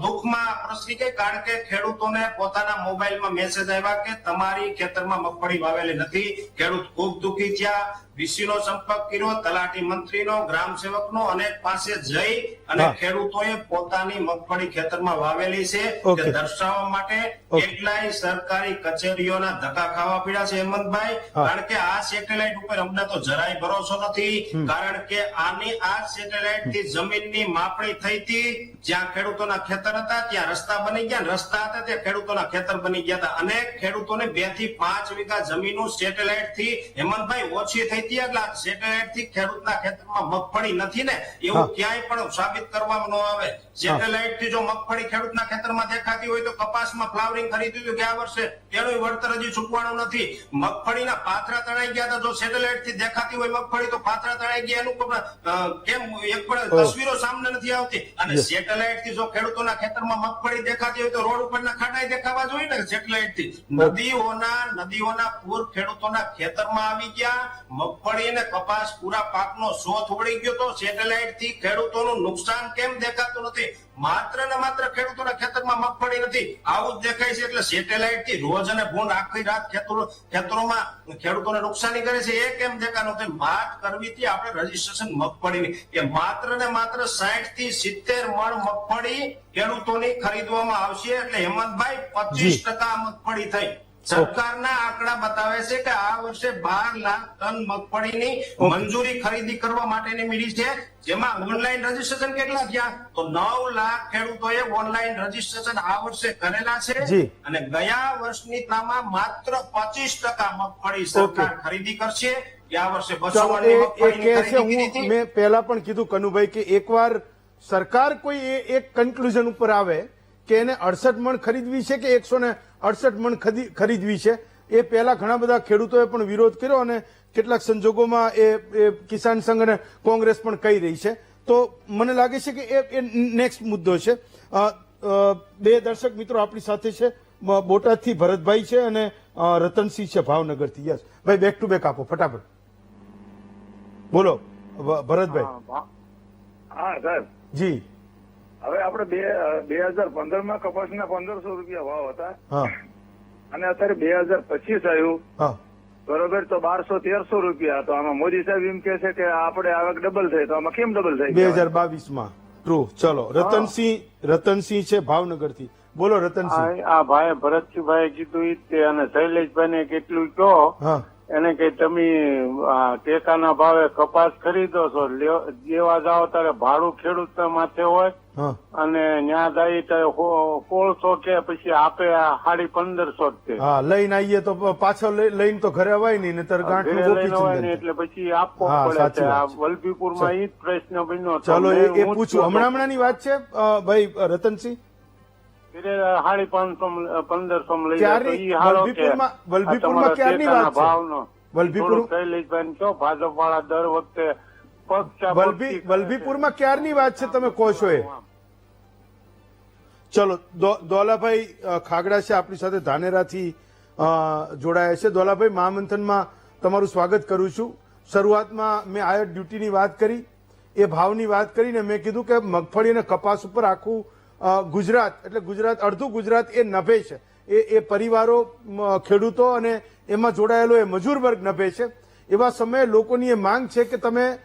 દુઃખમાં પ્રસરી ગઈ, કારણ કે ખેડૂતોને પોતાના મોબાઈલમાં મેસેજ આવ્યા કે તમારી ખેતરમાં મગફળી વાવેલી નથી. ખેડૂત ખૂબ દુઃખી થયા. વીસી નો સંપર્ક કર્યો, તલાટી મંત્રીનો, ગ્રામ સેવકનો, અનેક પાસે જઈ અને ખેડૂતોએ પોતાની મગફળી ખેતરમાં વાવેલી છે તે દર્શાવવા માટે કેટલાય સરકારી કચેરીઓના ધક્કા ખાવા પડ્યા છે હેમંતભાઈ. કારણ કે આ સેટેલાઇટ ઉપર અમને તો જરાય ભરોસો નથી. કારણ કે આ સેટેલાઇટ થી જમીનની માપણી થઈ હતી. જ્યાં ખેડૂતોના ખેતર હતા ત્યાં રસ્તા બની ગયા, રસ્તા હતા ત્યાં ખેડૂતોના ખેતર બની ગયા હતા. અનેક ખેડૂતોને 2 થી 5 વીઘા જમીનો સેટેલાઇટ થી હેમંતભાઈ ઓછી થઈ. સેટેલાઇટ થી ખેડૂતના ખેતરમાં મગફળી નથી ને એવું ક્યાંય પણ સાબિત કરવામાં ન આવે. સેટેલાઇટ થી જો મગફળી ખેડૂતના ખેતરમાં દેખાતી હોય તો કપાસમાં ફ્લાવરિંગ ખરીદ્યું હતું ગયા વર્ષે, તેનું વળતર હજી ચૂકવાનું નથી. મગફળીના પાથરા તણાઈ ગયા હતા. જો સેટેલાઇટ થી દેખાતી હોય મગફળી તો પાથરા તણાઈ ગયા, એનું કેમ એક પણ તસવીરો સામે નથી આવતી. અને સેટેલાઇટ થી જો ખેડૂતોના ખેતરમાં મગફળી દેખાતી હોય તો રોડ ઉપરના ખાડા દેખાવા જોઈએ ને. સેટેલાઇટ થી નદીઓના પૂર ખેડૂતોના ખેતરમાં આવી ગયા. મગફળી અને કપાસ પૂરા પાકનો શોધ વળી ગયો. તો સેટેલાઇટ થી ખેડૂતોનું નુકસાન કેમ દેખાતું નથી? માત્ર ને માત્ર ખેડૂતોના ખેતરમાં મગફળી નથી, આવું જ દેખાય છે. એટલે સેટેલાઇટ થી રોજ અને ભૂંડ આખી રાત ખેતરોમાં ખેડૂતોને નુકસાની કરે છે, એ કેમ દેખાતું નથી? વાત કરવી હતી આપણે રજીસ્ટ્રેશન મગફળીની, કે માત્ર ને માત્ર 60 થી 70 મણ મગફળી ખેડૂતોની ખરીદવામાં આવશે. એટલે હેમંતભાઈ 25% મગફળી થઈ. સરકારના આંકડા બતાવે છે કે આ વર્ષે 12 લાખ ટન મગફળીની મંજૂરી ખરીદી કરવા માટેની મળી છે. જેમાં ઓનલાઈન રજીસ્ટ્રેશન કેટલા થયા? તો 9 લાખ ખેડૂતોએ ઓનલાઈન રજીસ્ટ્રેશન આ વર્ષે કરેલા છે. અને ગયા વર્ષની તુલનામાં માત્ર 25% મગફળી સરકાર ખરીદી કરશે. ગયા વર્ષે 200 મેં પહેલા પણ કીધું કનુભાઈ કે એકવાર સરકાર કોઈ એક કન્ક્લુઝન ઉપર આવે કે એને 68 મણ ખરીદવી છે કે 168 મણ ખરીદવી છે, એ પહેલા ઘણા બધા ખેડૂતોએ પણ વિરોધ કર્યો અને કેટલાક સંજોગોમાં એ કિસાન સંઘ અને કોંગ્રેસ પણ કહી રહી છે. તો મને લાગે છે કે એ નેક્સ્ટ મુદ્દો છે. બે દર્શક મિત્રો આપણી સાથે છે, બોટાદથી ભરતભાઈ છે અને રતનસિંહ છે ભાવનગરથી. યસ ભાઈ, બેક ટુ બેક આપો ફટાફટ. બોલો ભરતભાઈ. હા સર, જી. હવે આપણે 2015 માં કપાસના 1500 રૂપિયા ભાવ હતા હા અને અત્યારે 2025 આવ્યું હા બરોબર, તો 1200-1300 રૂપિયા. તો આમાં મોદી સાહેબ એમ કે છે કે આપણે આવક ડબલ થઈ, તો આમાં કેમ ડબલ થઈ? 2022 ટ્રુ. ચલો, રતનસિંહ છે ભાવનગરથી. બોલો રતનસિંહ. આ ભાઈ ભરતસિંહભાઈ કીધું ઈ તે, અને શૈલેષભાઈ ને કેટલું કહો હા એને કે તમે ટેકાના ભાવે કપાસ ખરીદો છો, લેવા જાઓ ત્યારે ભાડું ખેડૂત માથે હોય, હા અને ન્યા જાય ત્યારે 1600 કે પછી આપે 1550 જ છે. હા, લઈને આવીએ તો પાછો લઈને તો ઘરે અવાય નહીં, નહીતર ગાંઠનું ઘરે ગોપી લઈને હોય ને ચિંતન. એટલે પછી આપવો હા, પડે સાચી છે. આ વાત છે. વલભીપુરમાં ઈ જ પ્રશ્ન બન્યો. તો ચલો, મેં એ હું જ પૂછું. કહેતો. હમણાંની વાત છે ભાઈ રતનસિંહ. 550 લઈ ક્યારની? જાય તો ઈ હારો કે વલભીપુરમાં ક્યારની વાત છે? ભાવનો વલભીપુર શૈલેષભાઈ કયો ભાજપ વાળા દર વખતે પક્ષ વલભીપુરમાં ક્યારની વાત છે તમે કહો છો એ? ચલો, દોલાભાઈ ખાગડા છે આપણી સાથે, ધાનેરાથી જોડાયા છે. દોલાભાઈ, મહામંથનમાં તમારું સ્વાગત કરું છું. શરૂઆતમાં મેં આયત ડ્યુટીની વાત કરી, એ ભાવની વાત કરીને મેં કીધું કે મગફળી અને કપાસ ઉપર આખું ગુજરાત, એટલે ગુજરાત, અડધું ગુજરાત એ નભે છે. એ પરિવારો, ખેડૂતો અને એમાં જોડાયેલો એ મજૂર વર્ગ નભે છે. એવા સમયે લોકોની એ માંગ છે કે તમે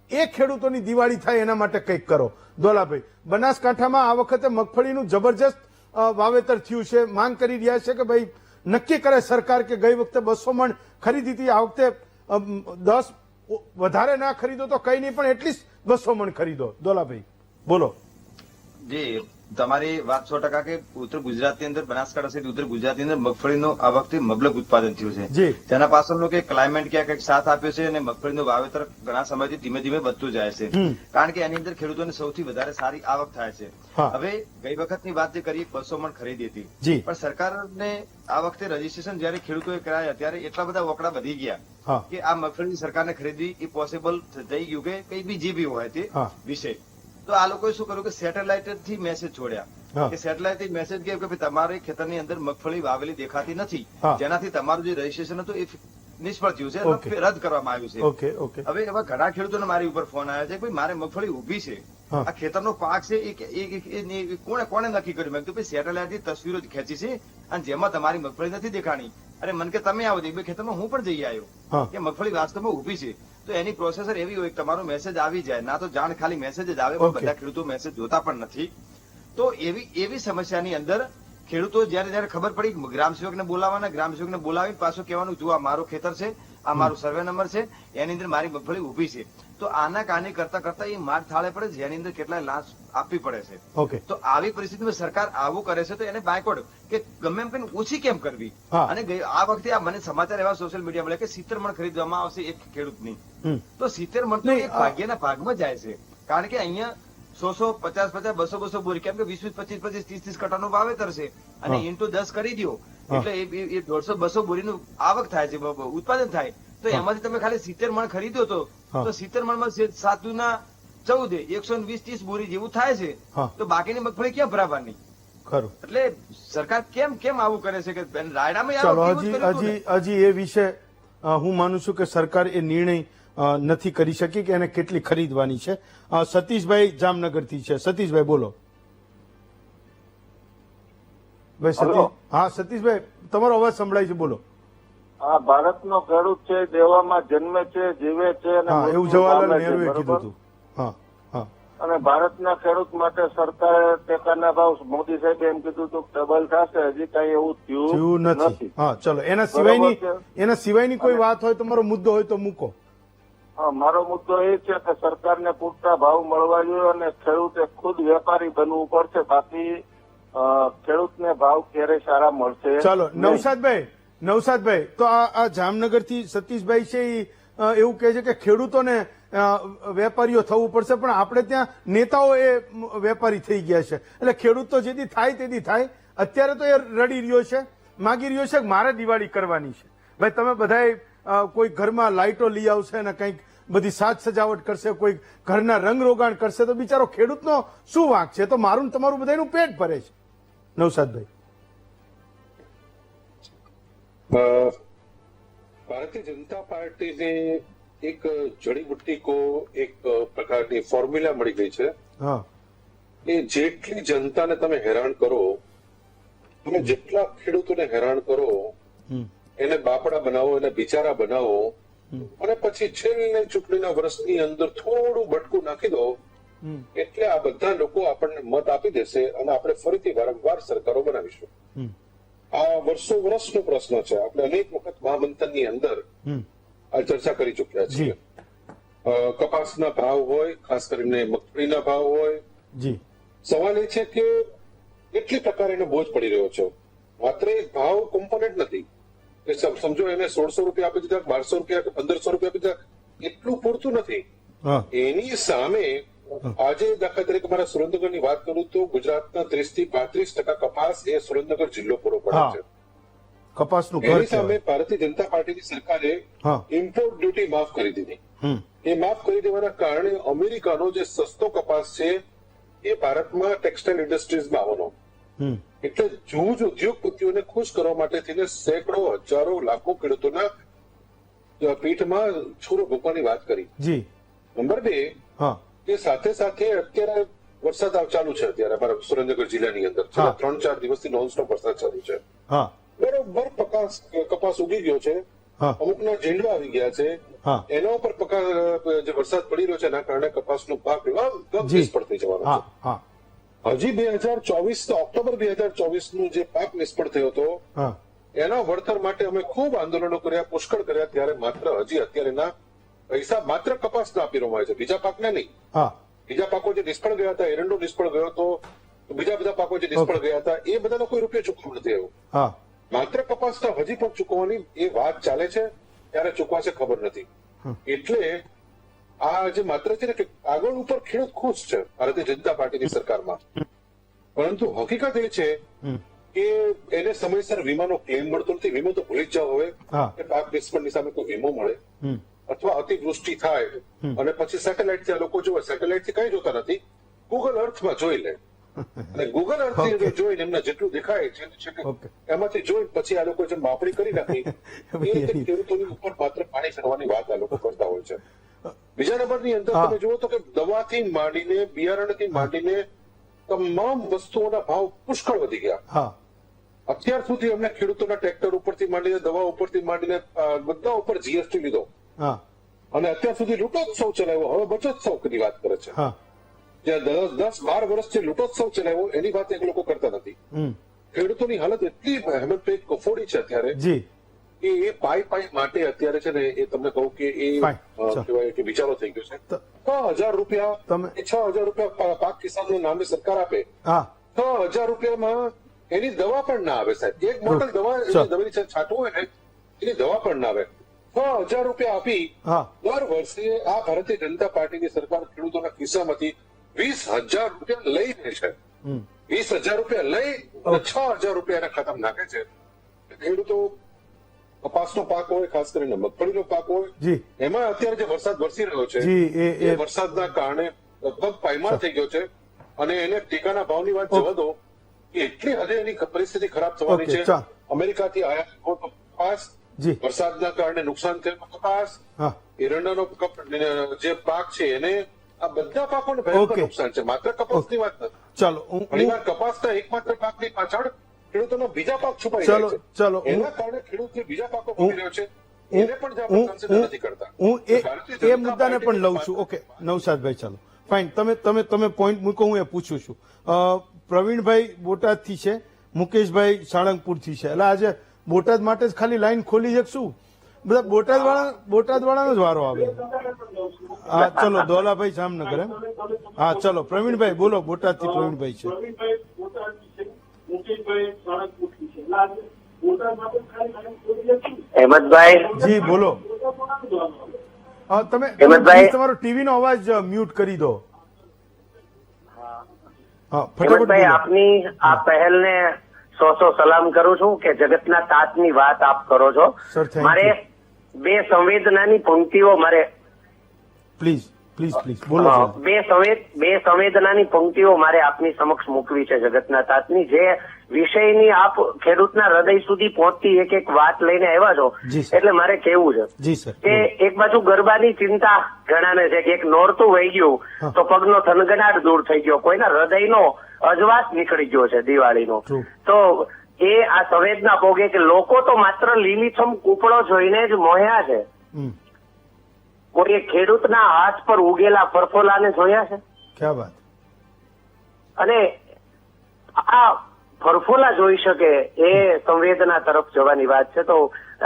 એ ખેડૂતોની દિવાળી થાય એના માટે કંઈક કરો. દોલાભાઈ, બનાસકાંઠામાં આ વખતે મગફળીનું જબરજસ્ત વાવેતર થયું છે. માંગ કરી રહ્યા છે કે ભાઈ નક્કી કરે સરકાર કે ગઈ વખતે 200 મણ ખરીદી હતી, આ વખતે 10 વધારે ના ખરીદો તો કઈ નહીં, પણ એટલીસ્ટ 200 મણ ખરીદો. દોલાભાઈ બોલો. જી, તમારી વાત 100% કે ઉત્તર ગુજરાતની અંદર, બનાસકાંઠા સહિત ઉત્તર ગુજરાતની અંદર મગફળીનું આ વખતે મબલક ઉત્પાદન થયું છે. જી. તેના પાછળનો કે ક્લાઇમેટ ક્યાંક સાથ આપ્યો છે અને મગફળીનું વાવેતર ઘણા સમયથી ધીમે ધીમે વધતું જાય છે. કારણ કે એની અંદર ખેડૂતોને સૌથી વધારે સારી આવક થાય છે. હવે ગઈ વખતની વાત જે કરીએ 200 મણ ખરીદી હતી, પણ સરકારને આ વખતે રજીસ્ટ્રેશન જયારે ખેડૂતોએ કરાયા ત્યારે એટલા બધા વકડા વધી ગયા કે આ મગફળી સરકારને ખરીદવી એ પોસિબલ થઈ ગયું કે કઈ બી જે બી હોય તે વિષય. તો આ લોકોએ શું કર્યું કે સેટેલાઇટ થી મેસેજ છોડ્યા કે સેટેલાઇટ થી મેસેજ ગયો કે તમારે ખેતરની અંદર મગફળી વાવેલી દેખાતી નથી, જેનાથી તમારું જે રજીસ્ટ્રેશન હતું એ નિષ્ફળ થયું છે, રદ કરવામાં આવ્યું છે. હવે એવા ઘણા ખેડૂતોને મારી ઉપર ફોન આવ્યા છે કે મારે મગફળી ઉભી છે, આ ખેતરનો પાક છે એ કોને નક્કી કર્યું? મેં કીધું સેટેલાઇટ થી તસવીરો ખેંચી છે અને જેમાં તમારી મગફળી નથી દેખાણી. અરે મન કે તમે આવો, એક બે ખેતરમાં હું પણ જઈ આવ્યો કે મગફળી વાસ્તવમાં ઉભી છે. તો એની પ્રોસેસર એવી હોય કે તમારો મેસેજ આવી જાય, ના તો જાણ ખાલી મેસેજ જ આવે, પણ બધા ખેડૂતો મેસેજ જોતા પણ નથી. તો એવી સમસ્યાની અંદર ખેડૂતો જયારે ખબર પડી ગ્રામસેવકને બોલાવવાના, ગ્રામસેવકને બોલાવી પાછું કહેવાનું જો આ મારું ખેતર છે, આ મારું સર્વે નંબર છે, એની અંદર મારી મગફળી ઉભી છે. તો આના કારણે કરતા એ માર થાળે પડે છે, જેની અંદર કેટલાય લાંચ આપવી પડે છે. તો આવી પરિસ્થિતિમાં સરકાર આવું કરે છે તો એને બાયકોડ કે ગમે એમ કરીને ઓછી કેમ કરવી. અને આ વખતે આ મને સમાચાર એવા સોશિયલ મીડિયા મળે કે 70 મણ ખરીદવામાં આવશે એક ખેડૂતની. તો 70 મણ તો એક ભાગ્યના ભાગમાં જાય છે, કારણ કે અહીંયા 100, 50, 200 બોરી, કેમ કે 20, 25, 30 કટાનું વાવેતર છે અને ઇન્ટુ 10 કરી દો એટલે એ 150-200 બોરીનું આવક થાય છે, ઉત્પાદન થાય. તો એમાંથી તમે ખાલી 70 મણ ખરીદો તો 70 મણમાં 7 દુના 14, 120-30 બોરી જેવું થાય છે. તો બાકીની મગફળી ક્યાં ભરાવાની? ખરું. એટલે સરકાર કેમ આવું કરે છે કે રાયડામાં હજી એ વિશે હું માનું છું કે સરકાર એ નિર્ણય નથી કરી શકી કે એને કેટલી ખરીદવાની છે. સતીશભાઈ જામનગરથી છે. સતીશભાઈ બોલો. હા સતીશભાઈ, તમારો અવાજ સંભળાય છે, બોલો. આ ભારતનો ખેડૂત છે, દેવામાં જન્મે છે, જીવે છે, એવું જવાહરલાલ નહેરુએ કીધું હતું. અને ભારતના ખેડૂત માટે સરકારે ટેકાના ભાવ, મોદી સાહેબે એમ કીધું હતું ડબલ થશે, હજી કઈ એવું થયું નથી. હા, ચલો, એના સિવાયની કોઈ વાત હોય, તમારો મુદ્દો હોય તો મૂકો. મારો મુદ્દો એ છે કે સરકારને પૂરતા ભાવ મળવા જોઈએ અને ખેડૂતે ખુદ વેપારી બનવું પડશે, બાકી ખેડૂતને ભાવ ક્યારે સારા મળશે. ચાલો, નવસાદભાઈ, તો આ જામનગરથી સતીશભાઈ છે એવું કહે છે કે ખેડૂતોને વેપારીઓ થવું પડશે, પણ આપણે ત્યાં નેતાઓ એ વેપારી થઈ ગયા છે, એટલે ખેડૂત તો જેથી થાય તેથી થાય. અત્યારે તો એ રડી રહ્યો છે, માગી રહ્યો છે કે મારે દિવાળી કરવાની છે. ભાઈ તમે બધાએ કોઈ ઘરમાં લાઇટો લઈ આવશે ને કંઈક બધી સાજ સજાવટ કરશે, કોઈ ઘરના રંગ રોગાણ કરશે, તો બિચારો ખેડૂતનો શું વાંક છે? તો મારું ને તમારું બધાનું પેટ ભરે છે. નવસાદભાઈ, ભારતીય જનતા પાર્ટીને એક જડીબુટ્ટી કો એક પ્રકારની ફોર્મ્યુલા મળી ગઈ છે. હા, એ જેટલી જનતાને તમે હેરાન કરો, તમે જેટલા ખેડૂતોને હેરાન કરો, એને બાપડા બનાવો, એને બિચારા બનાવો, અને પછી છેલ્લે ચૂંટણીના વર્ષની અંદર થોડું બટકું નાખી દો, એટલે આ બધા લોકો આપણને મત આપી દેશે અને આપણે ફરીથી વારંવાર સરકારો બનાવીશું. આ વર્ષનો પ્રશ્ન છે. આપણે અનેક વખત મહામંથનની અંદર આ ચર્ચા કરી ચુક્યા છીએ. કપાસના ભાવ હોય, ખાસ કરીને મગફળીના ભાવ હોય, જી, સવાલ એ છે કે કેટલી પ્રકારે એનો બોજ પડી રહ્યો છે. માત્ર એક ભાવ કોમ્પોનેન્ટ નથી કે સમજો એને 1600 રૂપિયા આપી દીધા, 1200 રૂપિયા કે 1500 રૂપિયા આપી દીધા, એટલું પૂરતું નથી. એની સામે આજે દાખલા તરીકે મારા સુરેન્દ્રનગરની વાત કરું તો ગુજરાતના 30 થી 35% કપાસ એ સુરેન્દ્રનગર જિલ્લો પૂરો પાડે છે. કપાસનું એની સામે ભારતીય જનતા પાર્ટીની સરકારે ઇમ્પોર્ટ ડ્યુટી માફ કરી દીધી. એ માફ કરી દેવાના કારણે અમેરિકાનો જે સસ્તો કપાસ છે એ ભારતમાં ટેક્સટાઇલ ઇન્ડસ્ટ્રીઝમાં આવવાનો, એટલે જૂજ ઉદ્યોગપતિઓને ખુશ કરવા માટે થઈને સેંકડો, હજારો, લાખો ખેડૂતોના પીઠમાં છોરો ભૂકવાની વાત કરી. નંબર 2 કે સાથે સાથે અત્યારે વરસાદ ચાલુ છે. અત્યારે અમારા સુરેન્દ્રનગર જિલ્લાની અંદર 3-4 દિવસથી નોનસ્ટોપ વરસાદ ચાલુ છે. બરોબર કપાસ ઉગી ગયો છે, અમુકના ઝીંડવા આવી ગયા છે, એના ઉપર જે વરસાદ પડી રહ્યો છે એના કારણે કપાસનો પાક લગભગ નિષ્ફળ થઈ જવાનો છે. હજી 2024 ઓક્ટોબર 2024 નું જે પાક નિષ્ફળ થયો હતો એના વળતર માટે અમે ખૂબ આંદોલનો કર્યા, પુષ્કળ કર્યા, ત્યારે માત્ર હજી અત્યારેના પૈસા માત્ર કપાસના આપી રહ્યો છે, બીજા પાકના નહીં. બીજા પાકો જે નિષ્ફળ ગયા હતા, એરંડો નિષ્ફળ ગયો હતો, બીજા બધા પાકો જે નિષ્ફળ ગયા હતા, એ બધાનો કોઈ રૂપિયો ચૂકવવું નથી આવ્યું. માત્ર કપાસના હજી પણ ચૂકવવાની એ વાત ચાલે છે, ત્યારે ચૂકવાશે ખબર નથી. એટલે આ જે માત્ર છે ને કે આગળ ઉપર ખેડૂત ખુશ છે ભારતીય જનતા પાર્ટીની સરકારમાં, પરંતુ હકીકત એ છે કે એને સમયસર વીમાનો ક્લેમ મળતો નથી. વીમો તો ભૂલી જ જાઓ હવે કે પાક નિષ્ફળની સામે કોઈ વીમો મળે, અથવા અતિવૃષ્ટિ થાય અને પછી સેટેલાઇટ થી આ લોકો જોવે, સેટેલાઇટ થી કઈ જોતા નથી, ગૂગલ અર્થમાં જોઈ લે, અને ગૂગલ અર્થ થી જોઈને એમને જેટલું દેખાય છે એમાંથી જોઈ પછી આ લોકો જે માપણી કરી નાખી, એ ખેડૂતોની ઉપર માત્ર પાણી ફેરવાની વાત આ લોકો કરતા હોય છે. બીજા નંબરની અંદર તમે જુઓ તો કે દવાથી માંડીને, બિયારણથી માંડીને તમામ વસ્તુઓના ભાવ પુષ્કળ વધી ગયા. અત્યાર સુધી અમને ખેડૂતોના ટ્રેક્ટર ઉપરથી માંડીને, દવા ઉપરથી માંડીને બધા ઉપર જીએસટી લીધો, અને અત્યાર સુધી લૂંટોત્સવ ચલાવ્યો. હવે બચોત્સવની વાત કરે છે. જ્યાં 10-12 વર્ષથી લૂંટોત્સવ ચલાવ્યો એની વાત એક લોકો કરતા નથી. ખેડૂતોની હાલત એટલી હેમંતભાઈ કફોડી છે અત્યારે કે એ પાઈ માટે અત્યારે છે ને એ તમને કહું કે એ કહેવાય કે વિચારો થઈ ગયો છે. 6,000 રૂપિયા, 6,000 રૂપિયા પાક કિસાનના નામે સરકાર આપે, 6,000 રૂપિયામાં એની દવા પણ ના આવે સાહેબ. એક બોટલ દવા છાંટવું હોય ને એની દવા પણ ના આવે. 6,000 રૂપિયા આપી દર વર્ષે આ ભારતીય જનતા પાર્ટીની સરકાર ખેડૂતોના ખિસ્સામાંથી 20,000 રૂપિયા લઈ લે છે. 20,000 રૂપિયા લઈ અને 6,000 રૂપિયા એના ખાતામાં નાખે છે. ખેડૂતો કપાસનો પાક હોય, ખાસ કરીને મગફળીનો પાક હોય, એમાં અત્યારે જે વરસાદ વરસી રહ્યો છે એ વરસાદના કારણે લગભગ પાયમાલ થઈ ગયો છે, અને એને ટેકાના ભાવની વાત જવા દો કે એટલી હદે એની પરિસ્થિતિ ખરાબ થવાની છે. અમેરિકાથી આયાત કપાસ, વરસાદના કારણે નુકસાન થયેલો કપાસ, એરંડાનો જે પાક છે એને, આ બધા પાકોને ભયંકર નુકસાન છે. માત્ર કપાસની વાત નથી. ચાલો, ઘણીવાર કપાસના એકમાત્ર પાકની પાછળ ખેડૂતોનો બીજા પાક છુપાઈ જાય છે. ચાલો, એના કારણે ખેડૂત બીજા પાકો ભોગવી રહ્યો છે, એને પણ આપણે કન્સિડર નથી કરતા. હું એ મુદ્દાને પણ લઉં છું. ઓકે નવસાદભાઈ, ચાલો ફાઇન, તમે પોઈન્ટ મૂકો, હું એ પૂછું છું. પ્રવીણભાઈ બોટાદથી છે, મુકેશભાઈ સાળંગપુરથી છે. એટલે આજે બોટાદ માટે જ ખાલી લાઈન ખોલી છે શું? બધા બોટાદ વાળાનો જ વારો આવે. હા ચલો, દોલાભાઈ જામનગર. એમ હા ચલો, પ્રવીણભાઈ બોલો. બોટાદથી પ્રવીણભાઈ છે. હેમંતભાઈ જી બોલો. તમે તમારો ટીવી નો અવાજ મ્યુટ કરી દો. હેમંતભાઈ, આપની આ પહેલને 100 સલામ કરું છું કે જગતના તાતની વાત આપ કરો છો. મારે 2 સંવેદનાની પંક્તિઓ મારે પ્લીઝ પ્લીઝ પ્લીઝ બોલો બે સંવેદનાની પંક્તિઓ મારે આપની સમક્ષ મૂકવી છે જગતના તાતની, જે વિષયની આપ ખેડૂતના હૃદય સુધી પહોંચતી એક એક વાત લઈને આવ્યા છો, જી સર. એટલે મારે કહેવું છે જી સર. કે એક બાજુ ગરબાની ચિંતા ઘણાને છે કે એક નોરતું વહી ગયું તો પગનો થનગનાટ દૂર થઈ ગયો, કોઈના હૃદયનો અજવાસ નીકળી ગયો છે દિવાળીનો. True. તો એ આ સંવેદના ભોગે કે લોકો તો માત્ર લીલીછમ કૂપળો જોઈને જ મોહ્યા છે. હમ. કોઈ ખેડૂતના હાથ પર ઉગેલા ફરફોલાને જોયા છે? ક્યાં વાત. અને આ ફરફોલા જોઈ શકે એ સંવેદના તરફ જવાની વાત છે. તો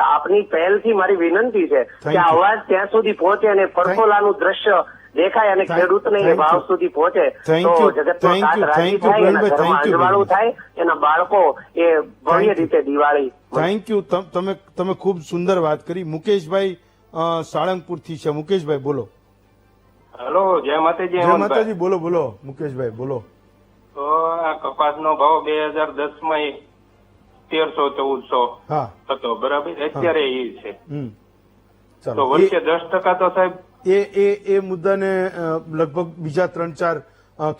આપની પહેલથી મારી વિનંતી છે Thank કે આ you. અવાજ ત્યાં સુધી પહોંચે અને ફરફોલાનું દ્રશ્ય દેખાય અને ખેડૂતને એ ભાવ સુધી પહોંચે Thank તો you. જગતનો Thank તાત you. રાજી Thank you, થાય, એના પ્રવીણભાઈ. ઘરમાં Thank you, અજવાળું થાય, એના બાળકો એ ભવ્ય Thank you. રીતે દિવાળી. Thank you. તમે ખૂબ સુંદર વાત કરી. મુકેશભાઈ સાળંગપુરથી છે. મુકેશભાઈ બોલો. હેલો, જય માતાજી. જય માતાજી. બોલો બોલો મુકેશભાઈ બોલો. તો આ કપાસનો ભાવ 2010 માં 1300-1400 હા. હતો, બરાબર? અત્યારે એ છે. હમ. તો ચાલો વર્ષે 10% તો સાહેબ એ મુદ્દાને લગભગ બીજા 3-4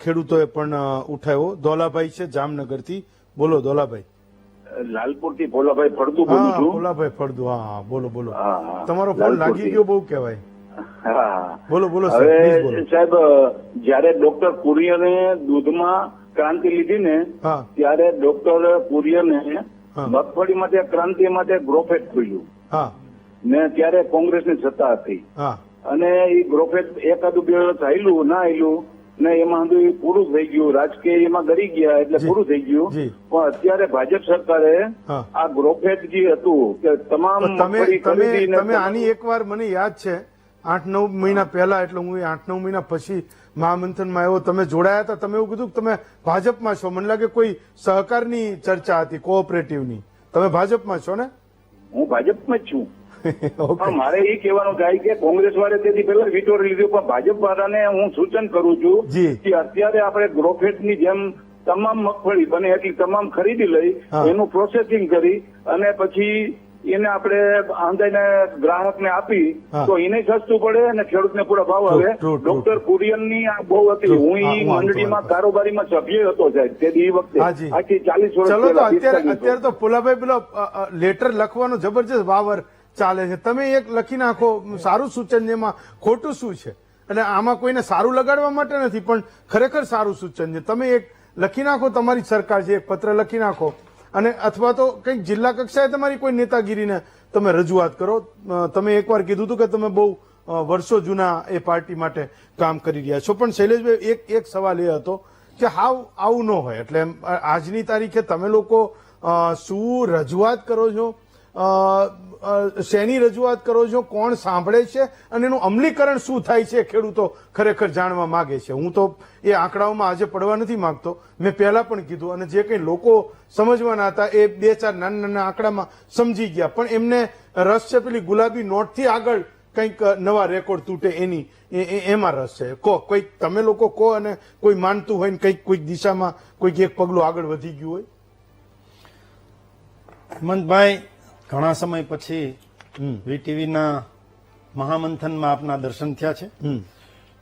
ખેડૂતોએ પણ ઉઠાવ્યો. ધોલાભાઈ છે જામનગરથી. બોલો ધોલાભાઈ. લાલપુર થી ભોલાભાઈ ફળદુ બોલું હા છું. ભોલાભાઈ ફળદુ. હા બોલો બોલો. હા. તમારો ફોન લાલપુરથી. લાગી ગયો બહુ કહેવાય. હા. બોલો બોલો સાહેબ પ્લીઝ બોલો. હવે સાહેબ, જયારે ડોક્ટર કુરિયને દૂધમાં ક્રાંતિ લીધી ને, હા ત્યારે ડોક્ટર કુરિયને હા. મગફળી માટે ક્રાંતિ માટે ગ્રોફેટ ખોલ્યું હા ને ત્યારે કોંગ્રેસની સત્તા હતી હા અને એ ગ્રોફેટ એકાદું બે વર્ષ હાલ્યું ના હાલ્યું ને એમાં બધું પૂરું થઈ ગયું, રાજકીય એમાં ગરી ગયા એટલે જી. પૂરું થઈ ગયું. જી. પણ અત્યારે ભાજપ સરકારે હા. આ ગ્રોફેટ જે હતું કે તમામ તો મગફળી ખરીદીને તમે આની એકવાર મને યાદ છે 8-9 મહિના પહેલા, એટલે હું 8-9 મહિના પછી મહામંથનમાં આવ્યો, તમે જોડાયા હતા. તમે એવું કીધું કે તમે ભાજપમાં છો. મને લાગે કોઈ સહકારની ચર્ચા હતી, કોઓપરેટિવની. તમે ભાજપમાં છો ને? હું ભાજપમાં જ છું. ઓકે. પણ મારે એ કહેવાનું થાય કે કોંગ્રેસ વાળે તેથી પહેલા વિટોરી લીધું, પણ ભાજપ વાળાને હું સૂચન કરું છું જી. કે અત્યારે આપણે ગ્રોફેટની જેમ તમામ મગફળી બને એટલી તમામ ખરીદી લઈ, હા. એનું પ્રોસેસિંગ કરી અને પછી એને આપણે આંદાઈને ગ્રાહકને આપી હા. તો એને સસ્તું પડે અને ખેડૂતને પૂરા ભાવ True, આવે. true, true, doctor true. કુરિયનની આ બહુ હતી. True. હું હા, ઈ હું મંડળીમાં વાંધો. કારોબારીમાં સભ્ય હતો સાહેબ તે દી વખતે હાજી. આખી 40 વર્ષ ચલો તો પહેલા, અત્યારે 45 અત્યારે તો ફુલાભાઈ પેલો લેટર લખવાનો જબરજસ્ત વાવર ચાલે છે. તમે એક લખી નાખો, સારું સૂચન છે. એમાં ખોટું શું છે? અને આમાં કોઈને સારું લગાડવા માટે નથી, પણ ખરેખર સારું સૂચન છે. તમે એક લખી નાખો, તમારી સરકાર છે, એક પત્ર લખી નાખો, અને અથવા તો કંઈક જિલ્લા કક્ષાએ તમારી કોઈ નેતાગીરીને તમે રજૂઆત કરો. તમે એકવાર કીધું હતું કે તમે બહુ વર્ષો જૂના એ પાર્ટી માટે કામ કરી રહ્યા છો. પણ શૈલેષભાઈ એક સવાલ એ હતો કે આવું ન હોય. એટલે આજની તારીખે તમે લોકો શું રજૂઆત કરો છો, શેની રજૂઆત કરો છો, કોણ સાંભળે છે, અને એનું અમલીકરણ શું થાય છે ખેડૂતો ખરેખર જાણવા માંગે છે. હું તો એ આંકડાઓમાં આજે પડવા નથી માંગતો. મેં પહેલા પણ કીધું, અને જે કંઈ લોકો સમજવાના હતા એ 2-4 નાના આંકડામાં સમજી ગયા, પણ એમને રસ છે પેલી ગુલાબી નોટથી આગળ કંઈક નવા રેકોર્ડ તૂટે એમાં રસ છે. કોઈક તમે લોકો કહો, અને કોઈ માનતું હોય ને કંઈક કોઈક દિશામાં કોઈક એક પગલું આગળ વધી ગયું હોય. હેમંતભાઈ, ઘણા સમય પછી વીટીવીના મહામંથનમાં આપના દર્શન થયા છે,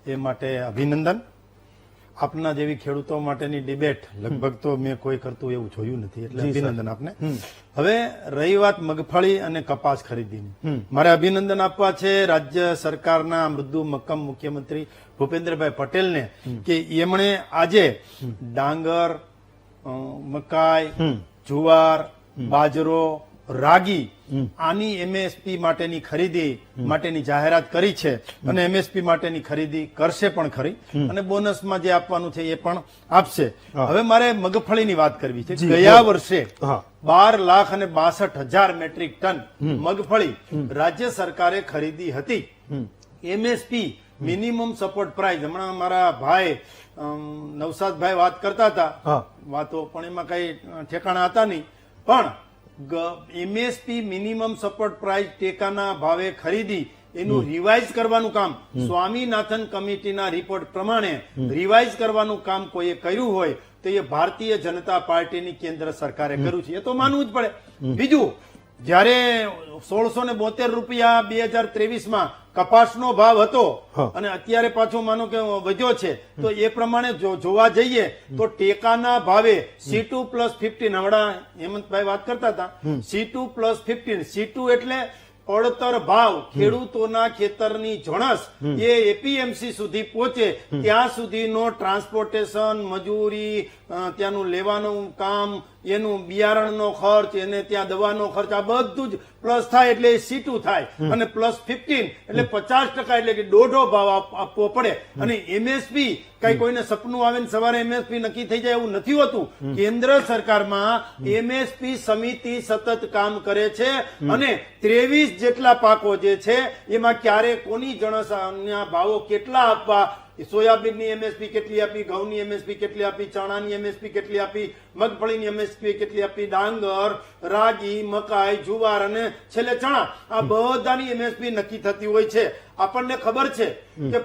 એ માટે અભિનંદન. આપના જેવી ખેડૂતો માટેની ડિબેટ લગભગ તો મેં કોઈ કરતું એવું જોયું નથી, એટલે અભિનંદન આપને. હવે રહી વાત મગફળી અને કપાસ ખરીદીની, મારે અભિનંદન આપવા છે રાજ્ય સરકારના મૃદુ મક્કમ મુખ્યમંત્રી ભૂપેન્દ્રભાઈ પટેલને કે એમણે આજે ડાંગર, મકાઈ, જુવાર, બાજરો, રાગી આની એમએસપી માટેની ખરીદી માટેની જાહેરાત કરી છે, અને એમએસપી માટેની ખરીદી કરશે પણ ખરી, અને બોનસમાં જે આપવાનું છે એ પણ આપશે. હવે મારે મગફળીની વાત કરવી છે. ગયા વર્ષે 12,62,000 મેટ્રિક ટન મગફળી રાજ્ય સરકારે ખરીદી હતી. એમએસપી મિનિમમ સપોર્ટ પ્રાઇસ, હમણાં મારા ભાઈ નવસાદભાઈ વાત કરતા હતા, વાતો પણ એમાં કઈ ઠેકાણા હતા નહીં, પણ એમએસપી મિનિમમ સપોર્ટ પ્રાઇસ ટેકાના ભાવે ખરીદી એનું રિવાઇઝ કરવાનું કામ સ્વામીનાથન કમિટીના રિપોર્ટ પ્રમાણે રિવાઇઝ કરવાનું કામ કોઈએ કર્યું હોય તો એ ભારતીય જનતા પાર્ટીની કેન્દ્ર સરકારે કર્યું છે, એ તો માનવું જ પડે. બીજું, જ્યારે 1672 રૂપિયા 2023માં કપાસનો ભાવ હતો અને અત્યારે પાછો માનો કે વધ્યો છે, તો એ પ્રમાણે જોવા જઈએ તો ટેકાના ભાવે C2+15, હમણાં હેમંતભાઈ વાત કરતા હતા, C2+15, C2 એટલે પડતર ભાવ, ખેડૂતોના ખેતરની જણસ એ એપીએમસી સુધી પહોંચે ત્યાં સુધીનો ટ્રાન્સપોર્ટેશન, મજૂરી, ત્યાંનું લેવાનું કામ, એનું બિયારણનો ખર્ચ, એને ત્યાં દવાનો ખર્ચ, આ બધું જ પ્લસ થાય એટલે C2 થાય. અને +15 એટલે 50%, એટલે કે દોઢો ભાવ આપવો પડે. અને એમએસપી કઈ કોઈને સપનું આવે ને સવારે એમએસપી નક્કી થઈ જાય એવું નથી હોતું. કેન્દ્ર સરકારમાં એમએસપી સમિતિ સતત કામ કરે છે અને 23 જેટલા પાકો જે છે એમાં ક્યારે કોની જણસના ભાવો કેટલા આપવા, સોયાબીનની એમએસપી કેટલી આપી, ઘઉંની એમએસપી કેટલી આપી, ચણાની એમએસપી કેટલી આપી, મગફળીની એમએસપી કેટલી આપી, ડાંગર, રાગી, મકાઈ, જુવાર અને છેલ્લે ચણા, આ બધાની એમએસપી નક્કી થતી હોય છે. આપણને ખબર છે કે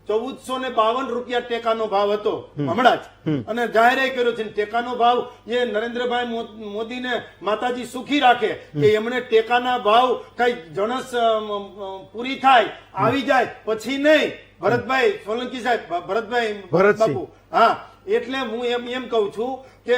1452 રૂપિયા ટેકાનો ભાવ હતો હમણાં જ, અને જાહેર કર્યો છે. ટેકાનો ભાવ એ નરેન્દ્રભાઈ મોદીને માતાજી સુખી રાખે કે એમણે ટેકાના ભાવ કઈ જણસ પૂરી થાય આવી જાય પછી નહીં. ભરતભાઈ સોલંકી સાહેબ, ભરતભાઈ બાપુ, હા, એટલે હું એમ કઉ છું કે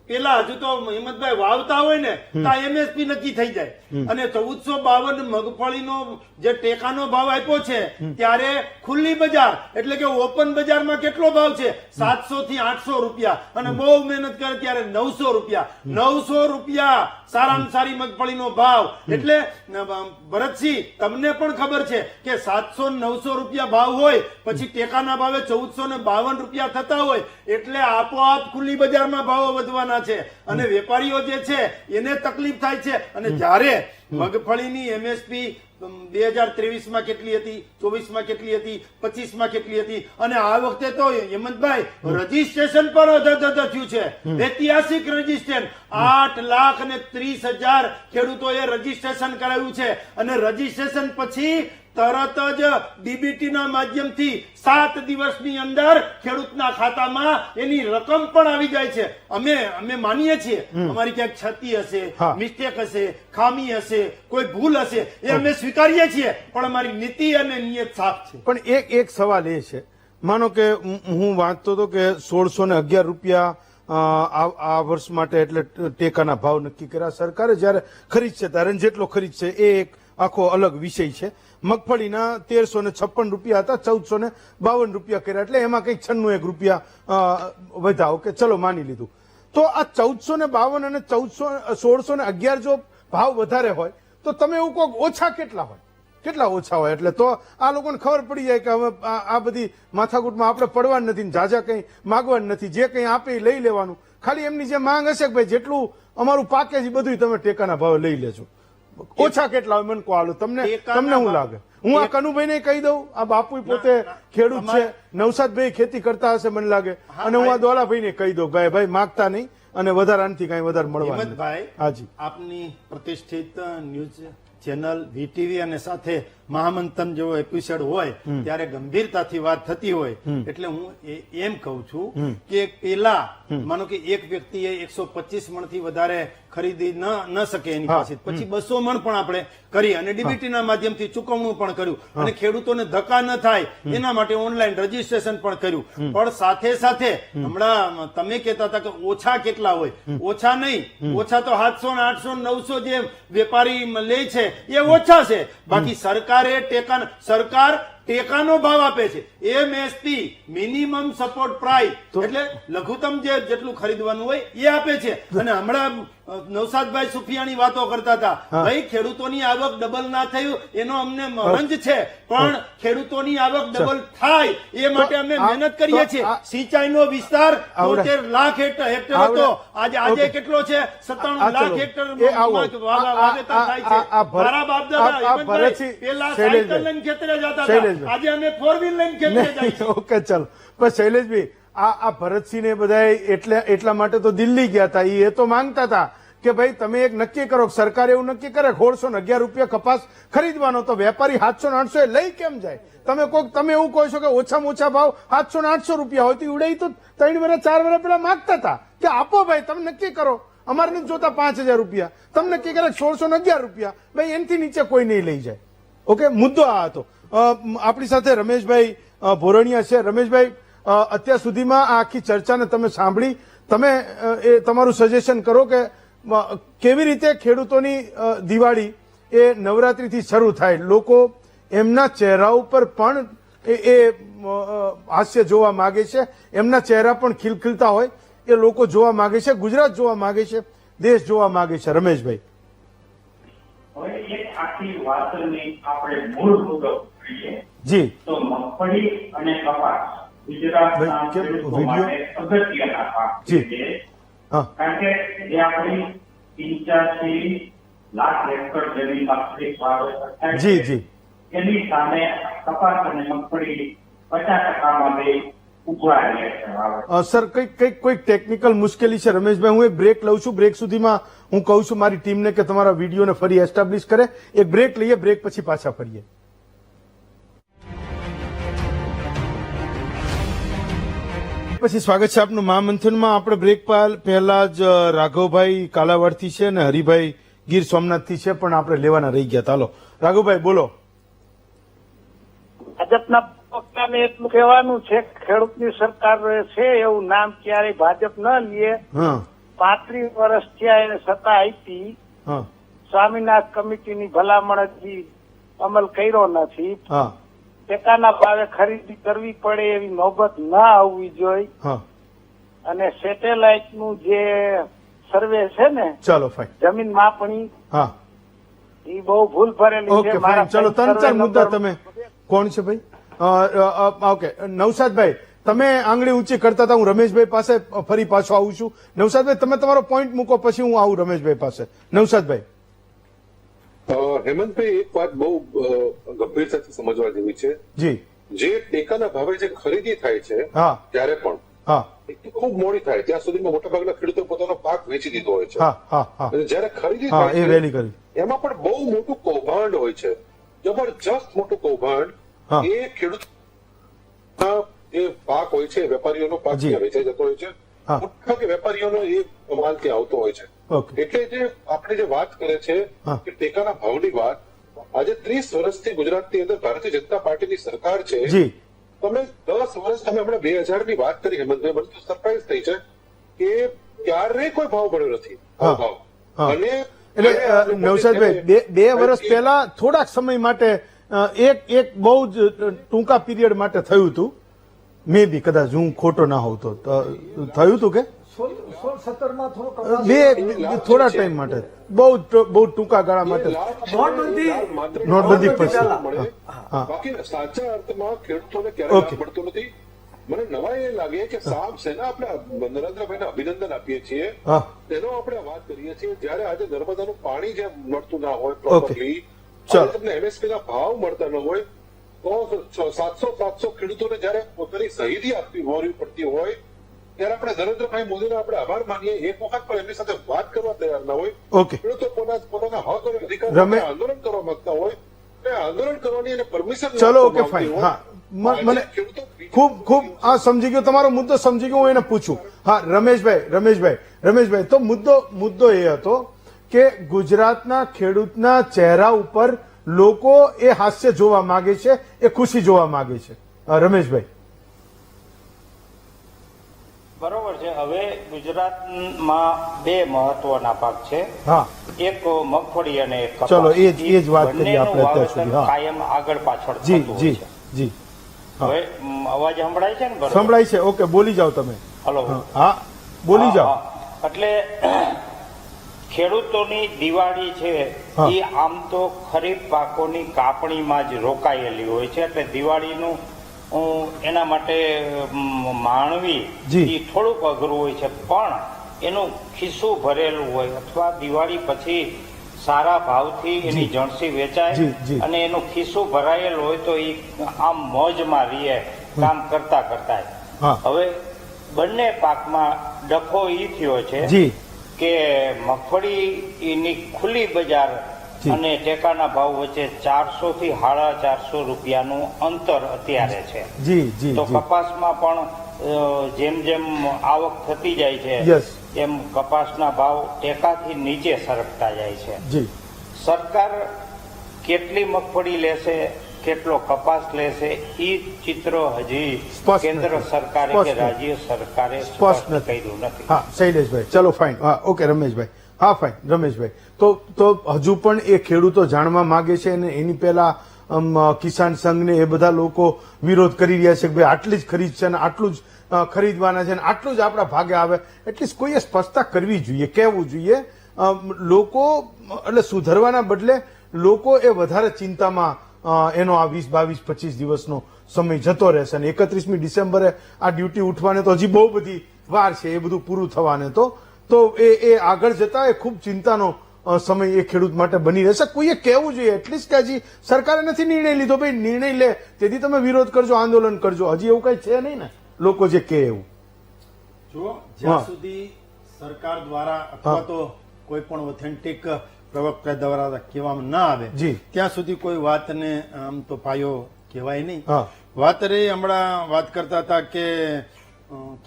પેલા હજુ તો હિંમતભાઈ વાવતા હોય ને તો એમએસપી નક્કી થઈ જાય. અને 1452 મગફળીનો જે ટેકાનો ભાવ આપ્યો છે ત્યારે ખુલ્લી બજાર એટલે કે ઓપન બજારમાં કેટલો ભાવ છે? 700 થી 800 રૂપિયા, અને બહુ મહેનત કરે ત્યારે 900 રૂપિયા. 900 રૂપિયા સારામાં સારી મગફળીનો ભાવ. એટલે ભરતસિંહ, તમને પણ ખબર છે કે 700-900 રૂપિયા ભાવ હોય પછી ટેકાના ભાવે 1452 રૂપિયા થતા હોય એટલે આપોઆપ ખુલ્લી બજારમાં ભાવો વધવાના છે અને વેપારીઓ જે છે એને તકલીફ થાય છે. અને જ્યારે મગફળીની એમએસપી 2023માં કેટલી હતી, 24માં કેટલી હતી, 25માં કેટલી હતી, અને આ વખતે તો હેમંતભાઈ રજીસ્ટ્રેશન પણ થયું છે. ઐતિહાસિક રજીસ્ટ્રેશન 8,30,000 ખેડૂતોએ રજીસ્ટ્રેશન કરાવ્યું છે. અને રજીસ્ટ્રેશન પછી તરત જ ડીબીટી ના માધ્યમથી 7 દિવસની અંદર ખેડૂતના ખાતામાં એની રકમ પણ આવી જાય છે. અમે માનીએ છીએ અમારી ક્યાંક ક્ષતિ હશે, મિસ્ટેક હશે, ખામી હશે, કોઈ ભૂલ હશે, એ અમે સ્વીકારીએ છીએ, પણ અમારી નીતિ અને નિયત સાફ છે. પણ એક સવાલ એ છે, માનો કે હું વાંચતો હતો કે 1611 રૂપિયા આ વર્ષ માટે એટલે ટેકાના ભાવ નક્કી કર્યા સરકારે. જયારે ખરીદશે ત્યારે જેટલો ખરીદશે એ એક આખો અલગ વિષય છે. મગફળીના 1356 રૂપિયા હતા, 1452 રૂપિયા કર્યા, એટલે એમાં કઈક 96 રૂપિયા વધ્યા. ઓકે, ચલો માની લીધું. તો આ 1452 અને 1611 જો ભાવ વધારે હોય તો તમે એવું કહો ઓછા કેટલા હોય? કેટલા ઓછા હોય? એટલે તો આ લોકોને ખબર પડી જાય કે હવે આ બધી માથાકૂટમાં આપણે પડવાનું નથી, જાજા કંઈ માગવાનું નથી, જે કંઈ આપે એ લઈ લેવાનું. ખાલી એમની જે માંગ હશે કે ભાઈ જેટલું અમારું પાકે છે બધું તમે ટેકાના ભાવે લઈ લેજો. ઓછા કેટલા હોય મને કહો. હાલો, તમને શું લાગે? હું આ કનુભાઈને કહી દઉં, આ બાપુ પોતે ખેડૂત છે, નવસાદભાઈ ખેતી કરતા હશે મને લાગે, અને હું આ દોલાભાઈને કહી દઉં ભાઈ માગતા નહીં અને વધારાથી કઈ વધારે મળવાનું. હાજી, આપની પ્રતિષ્ઠિત ન્યૂઝ ચેનલ વીટીવી અને સાથે મહામંથન જેવો એપિસોડ હોય ત્યારે ગંભીરતાથી વાત થતી હોય એટલે હું એમ કહું છું કે પેલા માનો કે એક વ્યક્તિએ 125 મણથી વધારે ખરીદી ન શકે એની પાસે, પછી 200 મણ પણ આપણે કરી અને ડીબીટી ના માધ્યમથી ચૂકવણું પણ કર્યું અને ખેડૂતોને ધક્કા ન થાય એના માટે ઓનલાઈન રજીસ્ટ્રેશન પણ કર્યું. પણ સાથે સાથે હમણાં તમે કહેતા હતા કે ઓછા કેટલા હોય? ઓછા નહીં, ઓછા તો 700, 800, 900 જે વેપારી લે છે એ ઓછા છે. બાકી સરકાર ટેકાનો ભાવ આપે છે. એમએસપી મિનિમમ સપોર્ટ પ્રાઇસ એટલે લઘુત્તમ જેટલું ખરીદવાનું હોય એ આપે છે. અને હમણાં નવસાદભાઈ સુફિયાની વાતો કરતા હતા, ભાઈ ખેડૂતોની આવક ડબલ ના થયું એનો અમને રંજ છે, પણ ખેડૂતોની આવક ડબલ થાય એ માટે અમે મહેનત કરીએ છીએ. સિંચાઈનો વિસ્તાર 73 લાખ હેક્ટર હતો, આજે કેટલો છે? 97 લાખ હેક્ટર વાવેતર થાય છે. મારા બાપ દાદા પેલા સાયકલ લઈને ખેતરે જતા હતા, આજે અમે 4 વ્હીલ લઈને ખેતરે જઈએ. ઓકે, ચાલો. પણ શૈલેષભાઈ, આ ભરતસિંહ ને બધા એટલા માટે તો દિલ્હી ગયા હતા, એ તો માંગતા હતા કે ભાઈ તમે એક નક્કી કરો, સરકાર એવું નક્કી કરે 1611 રૂપિયા કપાસ ખરીદવાનો, તો વેપારી 700-800 લઈ કેમ જાય? તમે એવું કહો છો કે ઓછામાં ઓછા ભાવ 700-800 રૂપિયા હોય તો ઉડાઈ તો 3 વર્ષ 4 વર્ષ પેલા માંગતા હતા કે આપો ભાઈ, તમે નક્કી કરો. અમારે નથી જોતા 5,000 રૂપિયા, તમને કે 1611 રૂપિયા, ભાઈ એનાથી નીચે કોઈ નહીં લઈ જાય. ઓકે, મુદ્દો આ હતો. આપણી સાથે રમેશભાઈ ભોરણિયા છે. રમેશભાઈ, અત્યાર સુધીમાં આ આખી ચર્ચાને તમે સાંભળી, તમે એ તમારું સજેશન કરો કે કેવી રીતે ખેડૂતોની દિવાળી એ નવરાત્રીથી શરૂ થાય, લોકો એમના ચહેરા ઉપર પણ એ હાસ્ય જોવા માંગે છે, એમના ચહેરા પણ ખિલખિલતા હોય એ લોકો જોવા માંગે છે, ગુજરાત જોવા માંગે છે, દેશ જોવા માંગે છે. રમેશભાઈ, હવે એક આખી વાતની આપણે મૂળ મુદ્દો જોઈએ જી, તો મગફળી અને કપાસ ગુજરાતના ખેડૂતો માટે અગત્યના પાક છે. કારણ કે જે આપણી 85 લાખ હેક્ટર જમીનમાં ખરીફ વાવેતર થાય જી છે, જી, એની સામે કપાસ અને મગફળી 50%માં બે ઉભા રહે છે વાવેતર. સર, કોઈક ટેકનિકલ મુશ્કેલી છે રમેશભાઈ? હું એક બ્રેક લઉં છું. બ્રેક સુધીમાં હું કહું છું મારી ટીમને કે તમારા વિડીયોને ફરી એસ્ટાબ્લિશ કરે. એક બ્રેક લઈએ, બ્રેક પછી પાછા ફરીએ. પછી સ્વાગત છે આપનું મહામંથનમાં. આપણે બ્રેક પહેલા જ રાઘવભાઈ કાલાવાડથી છે અને હરિભાઈ ગીર સોમનાથથી છે, પણ આપણે લેવાના રહી ગયા. ચાલો રાઘવભાઈ બોલો. ભાજપના વક્તાને એટલું કહેવાનું છે કે ખેડૂતની સરકાર છે એવું નામ ક્યારેય ભાજપ ન લે. 35 વર્ષ થયા એને સત્તા આપી, સ્વામિનાથ કમિટીની ભલામણ હજી અમલ કર્યો નથી. ટેકાના ભાવે ખરીદી કરવી પડે એવી નોબત ના આવવી જોઈએ. અને સેટેલાઇટ નું જે સર્વે છે ને, ચાલો ફાઈન, જમીન માપણી, એ બહુ ભૂલ ભરેલી છે. ચલો 3-4 મુદ્દા. તમે કોણ છે ભાઈ? ઓકે, નવસાદભાઈ, તમે આંગળી ઊંચી કરતા હતા. હું રમેશભાઈ પાસે ફરી પાછો આવું છું. નવસાદભાઈ, તમે તમારો પોઈન્ટ મૂકો, પછી હું આવું રમેશભાઈ પાસે. નવસાદભાઈ. હેમંતભાઈ, એક વાત બહુ ગંભીરતાથી સમજવા જેવી છે. જી, જે ટેકાના ભાવે જે ખરીદી થાય છે ત્યારે પણ ખૂબ મોડી થાય. ત્યાં સુધીમાં મોટાભાગના ખેડૂતો પોતાનો પાક વેચી દીધો હોય છે. જયારે ખરીદી થાય છે એમાં પણ બહુ મોટું કૌભાંડ હોય છે, જબરજસ્ત મોટું કૌભાંડ. એ ખેડૂત જે પાક હોય છે, વેપારીઓનો પાક ત્યાં વેચાઈ જતો હોય છે, મોટાભાગે વેપારીઓનો એ માલ ત્યાં આવતો હોય છે. એટલે જે આપણે જે વાત કરે છે કે ટેકાના ભાવની વાત, આજે 30 વર્ષથી ગુજરાતની અંદર ભારતીય જનતા પાર્ટીની સરકાર છે. તમે 10 વર્ષ, તમે હમણાં 2000 ની વાત કરી હેમંતભાઈ, મને તો સરપ્રાઈઝ થઈ છે કે ક્યારેય કોઈ ભાવ મળ્યો નથી. અને એટલે નવસાદભાઈ, 2 વર્ષ પહેલા થોડાક સમય માટે એક બહુ જ ટૂંકા પીરિયડ માટે થયું હતું, મે બી, કદાચ હું ખોટો ના હોઉં તો થયું હતું કે 16-17 થોડા ટાઈમ માટે, બહુ ટૂંકા ગાળા માટે, નોટબંધી પછી. બાકી સાચા અર્થમાં ખેડૂતોને ક્યારેય લાભ મળતો નથી. મને નવાઈ એ લાગે કે સામ સેના આપણે નરેન્દ્રભાઈને અભિનંદન આપીએ છીએ, તેનો આપણે વાત કરીએ છીએ. જયારે આજે નર્મદાનું પાણી જે મળતું ના હોય પ્રોપરલી, તમને એમએસપી ના ભાવ મળતા ન હોય, તો 700 ખેડૂતોને જયારે પોતાની શહીદી આપવી હોવી પડતી હોય, ત્યારે આપણે નરેન્દ્રભાઈ મોદીને આપણે આભાર માનીએ. એક વખત પણ એમની સાથે વાત કરવા તૈયાર ના હોય. ખેડૂતો પોતાના હક અને અધિકાર આંદોલન કરવા માંગતા હોય, આંદોલન કરવાની અને પરમિશન. ચલો, ઓકે, ફાઈન. મને ખૂબ આ સમજી ગયો, તમારો મુદ્દો સમજી ગયો. હું એને પૂછું. રમેશભાઈ, તો મુદ્દો એ હતો કે ગુજરાતના ખેડૂતના ચહેરા ઉપર લોકો એ હાસ્ય જોવા માંગે છે, એ ખુશી જોવા માંગે છે. રમેશભાઈ, બરોબર છે. હવે ગુજરાતમાં 2 મહત્વના પાક છે, એક મગફળી અને કપાસ. ચલો, એ જ વાત કરીએ આપણે અત્યાર સુધી. કાયમ આગળ પાછળ થતું હોય છે. જી, હવે અવાજ સંભળાય છે ને? સંભળાય છે. ઓકે, બોલી જાઓ તમે. હલો, બોલી જાઓ. એટલે ખેડૂતોની દિવાળી છે એ આમ તો ખરીફ પાકોની કાપણીમાં જ રોકાયેલી હોય છે. એટલે દિવાળીનું એના માટે માણવી એ થોડુંક અઘરું હોય છે, પણ એનું ખિસ્સું ભરેલું હોય, અથવા દિવાળી પછી સારા ભાવથી એની જણસી વેચાય અને એનું ખિસ્સું ભરાયેલું હોય તો એ આમ મોજમાં રહીએ કામ કરતા કરતા. હવે બંને પાકમાં ડખો ઈ થયો છે કે મગફળીની ખુલ્લી બજાર અને ટેકાના ભાવ વચ્ચે 400 થી 450 રૂપિયાનું અંતર અત્યારે છે. તો કપાસમાં પણ જેમ જેમ આવક થતી જાય છે Yes. એમ કપાસના ભાવ ટેકાથી નીચે સરકતા જાય છે. જી સરકાર કેટલી મગફળી લેશે, કેટલો કપાસ લેશે, એ ચિત્ર હજી સ્પષ્ટ કેન્દ્ર નથી. સરકારે સ્પષ્ટ કે નથી. રાજ્ય સરકારે સ્પષ્ટ સ્પષ્ટ નથી. કર્યું નથી. હા શૈલેષભાઈ, ચલો ફાઇન. હા ઓકે રમેશભાઈ. હા ફાઇન રમેશભાઈ. તો હજુ પણ એ ખેડૂતો જાણવા માંગે છે અને એની પહેલા કિસાન સંઘ ને એ બધા લોકો વિરોધ કરી રહ્યા છે કે ભાઈ આટલી જ ખરીદ છે અને આટલું જ ખરીદવાના છે અને આટલું જ આપણા ભાગે આવે. એટલીસ્ટ કોઈએ સ્પષ્ટતા કરવી જોઈએ, કહેવું જોઈએ. લોકો એટલે સુધરવાના બદલે લોકો એ વધારે ચિંતામાં એનો આ 20, 22, 25 દિવસનો સમય જતો રહેશે અને 31મી ડિસેમ્બરે આ ડ્યુટી ઉઠવાને તો હજી બહુ બધી વાર છે, એ બધું પૂરું થવાને તો એ આગળ જતા એ ખૂબ ચિંતાનો સમય એ ખેડૂત માટે બની રહેશે. કોઈએ કહેવું જોઈએ એટલીસ્ટ કે હજી સરકારે નથી નિર્ણય લીધો, ભાઈ નિર્ણય લે તેથી તમે વિરોધ કરજો, આંદોલન કરજો. હજી એવું કઈ છે નહીં ને લોકો જે કહે એવું. જો જ્યાં સુધી સરકાર દ્વારા અથવા તો કોઈ પણ ઓથેન્ટિક પ્રવક્તા દ્વારા કહેવામાં ના આવે ત્યાં સુધી કોઈ વાતને આમ તો પાયો કહેવાય નહીં. વાત રહી હમણાં વાત કરતા હતા કે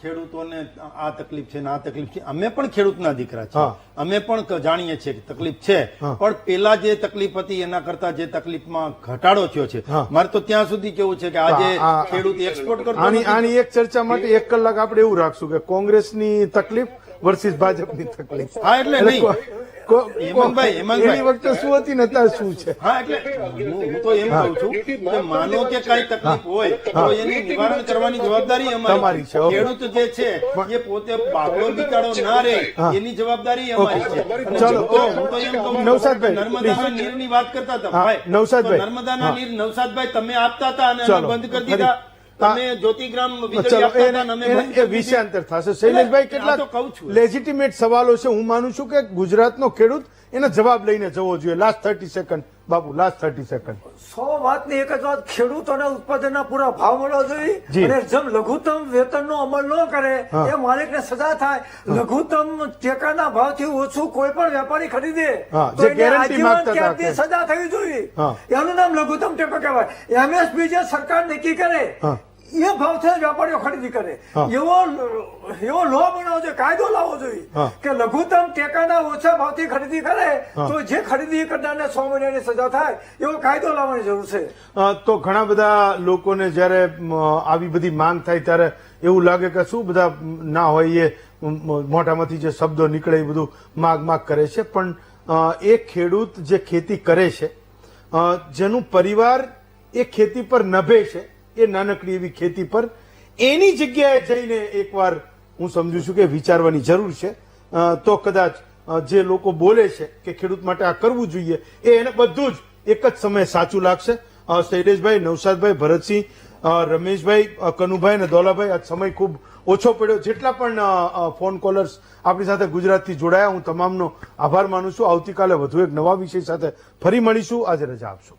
ખેડૂતોને આ તકલીફ છે ને આ તકલીફ છે. અમે પણ ખેડૂતના દીકરા છે, અમે પણ જાણીએ છીએ કે તકલીફ છે, પણ પેલા જે તકલીફ હતી એના કરતા જે તકલીફમાં ઘટાડો થયો છે. મારે તો ત્યાં સુધી કેવું છે કે આજે ખેડૂત એક્સપોર્ટ કરતો આની એક ચર્ચા માટે 1 કલાક આપણે એવું રાખશું કે કોંગ્રેસની તકલીફ વર્સિસ ભાજપની તકલીફ. હા એટલે નહીં એની વખતે શું હતી ને અત્યારે શું છે. હા એટલે હું તો એમ કહું છું કે માનો કે કઈ તકલીફ હોય તો એની નિવારણ કરવાની જવાબદારી અમારી છે. ખેડૂત જે છે એ પોતે બાગડો બિચારો ના રહે એની જવાબદારી અમારી છે. ચલો હું તો એમ કહું નવસાદભાઈ નર્મદાના નીરની વાત કરતા હતા ભાઈ, નવસાદભાઈ નર્મદાના નીર નવસાદભાઈ તમે આપતા હતા અને અમે બંધ કરી દીધા. તમે જ્યોતિગ્રામ વિષયાંતર થશે. શૈલેષભાઈ કેટલાક લેજિટિમેટ સવાલો છે. હું માનું છું કે ગુજરાતનો ખેડૂત એના જવાબ લઈને જવો જોઈએ. લાસ્ટ 30 સેકન્ડ બાપુ, લાસ્ટ 30 સેકન્ડ. 100 વાતની એક જ વાત, ખેડૂતોને ઉત્પાદનના પૂરા ભાવ મળવા જોઈએ અને જેમ લઘુત્તમ વેતનનો અમલ ન કરે એ માલિકને સજા થાય. લઘુત્તમ ટેકાના ભાવથી ઓછું કોઈ પણ વેપારી ખરીદે તો એને આજીવન કેદની સજા થવી જોઈએ. એનું નામ લઘુત્તમ ટેકો કહેવાય. MSP જે સરકાર નક્કી કરે એ ભાવથી વેપારીઓ ખરીદી કરે એવો લો બનાવવો જોઈએ, કાયદો લાવવો જોઈએ કે લઘુત્તમ ટેકાના ઓછા ભાવથી ખરીદી કરે તો જે ખરીદી કરનારને 100 મહિનાની સજા થાય એવો કાયદો લાવવાની જરૂર છે. તો ઘણા બધા લોકોને જયારે આવી બધી માંગ થાય ત્યારે એવું લાગે કે શું બધા ના હોય એ મોઢામાંથી જે શબ્દો નીકળે એ બધું માગ કરે છે. પણ એ ખેડૂત જે ખેતી કરે છે, જેનું પરિવાર એ ખેતી પર નભે છે, એ નાનકડી એવી ખેતી પર એની જગ્યાએ જઈને એકવાર હું સમજુ છું કે વિચારવાની જરૂર છે. તો કદાચ જે લોકો બોલે છે કે ખેડૂત માટે આ કરવું જોઈએ એને બધું જ એક જ સમયે સાચું લાગશે. શૈલેષભાઈ, નવસાદભાઈ, ભરતસિંહ, રમેશભાઈ, કનુભાઈ અને દોલાભાઈ, આ સમય ખૂબ ઓછો પડ્યો. જેટલા પણ ફોન કોલર્સ આપણી સાથે ગુજરાતથી જોડાયા હું તમામનો આભાર માનું છું. આવતીકાલે વધુ એક નવા વિષય સાથે ફરી મળીશું. આજે રજા આપશો.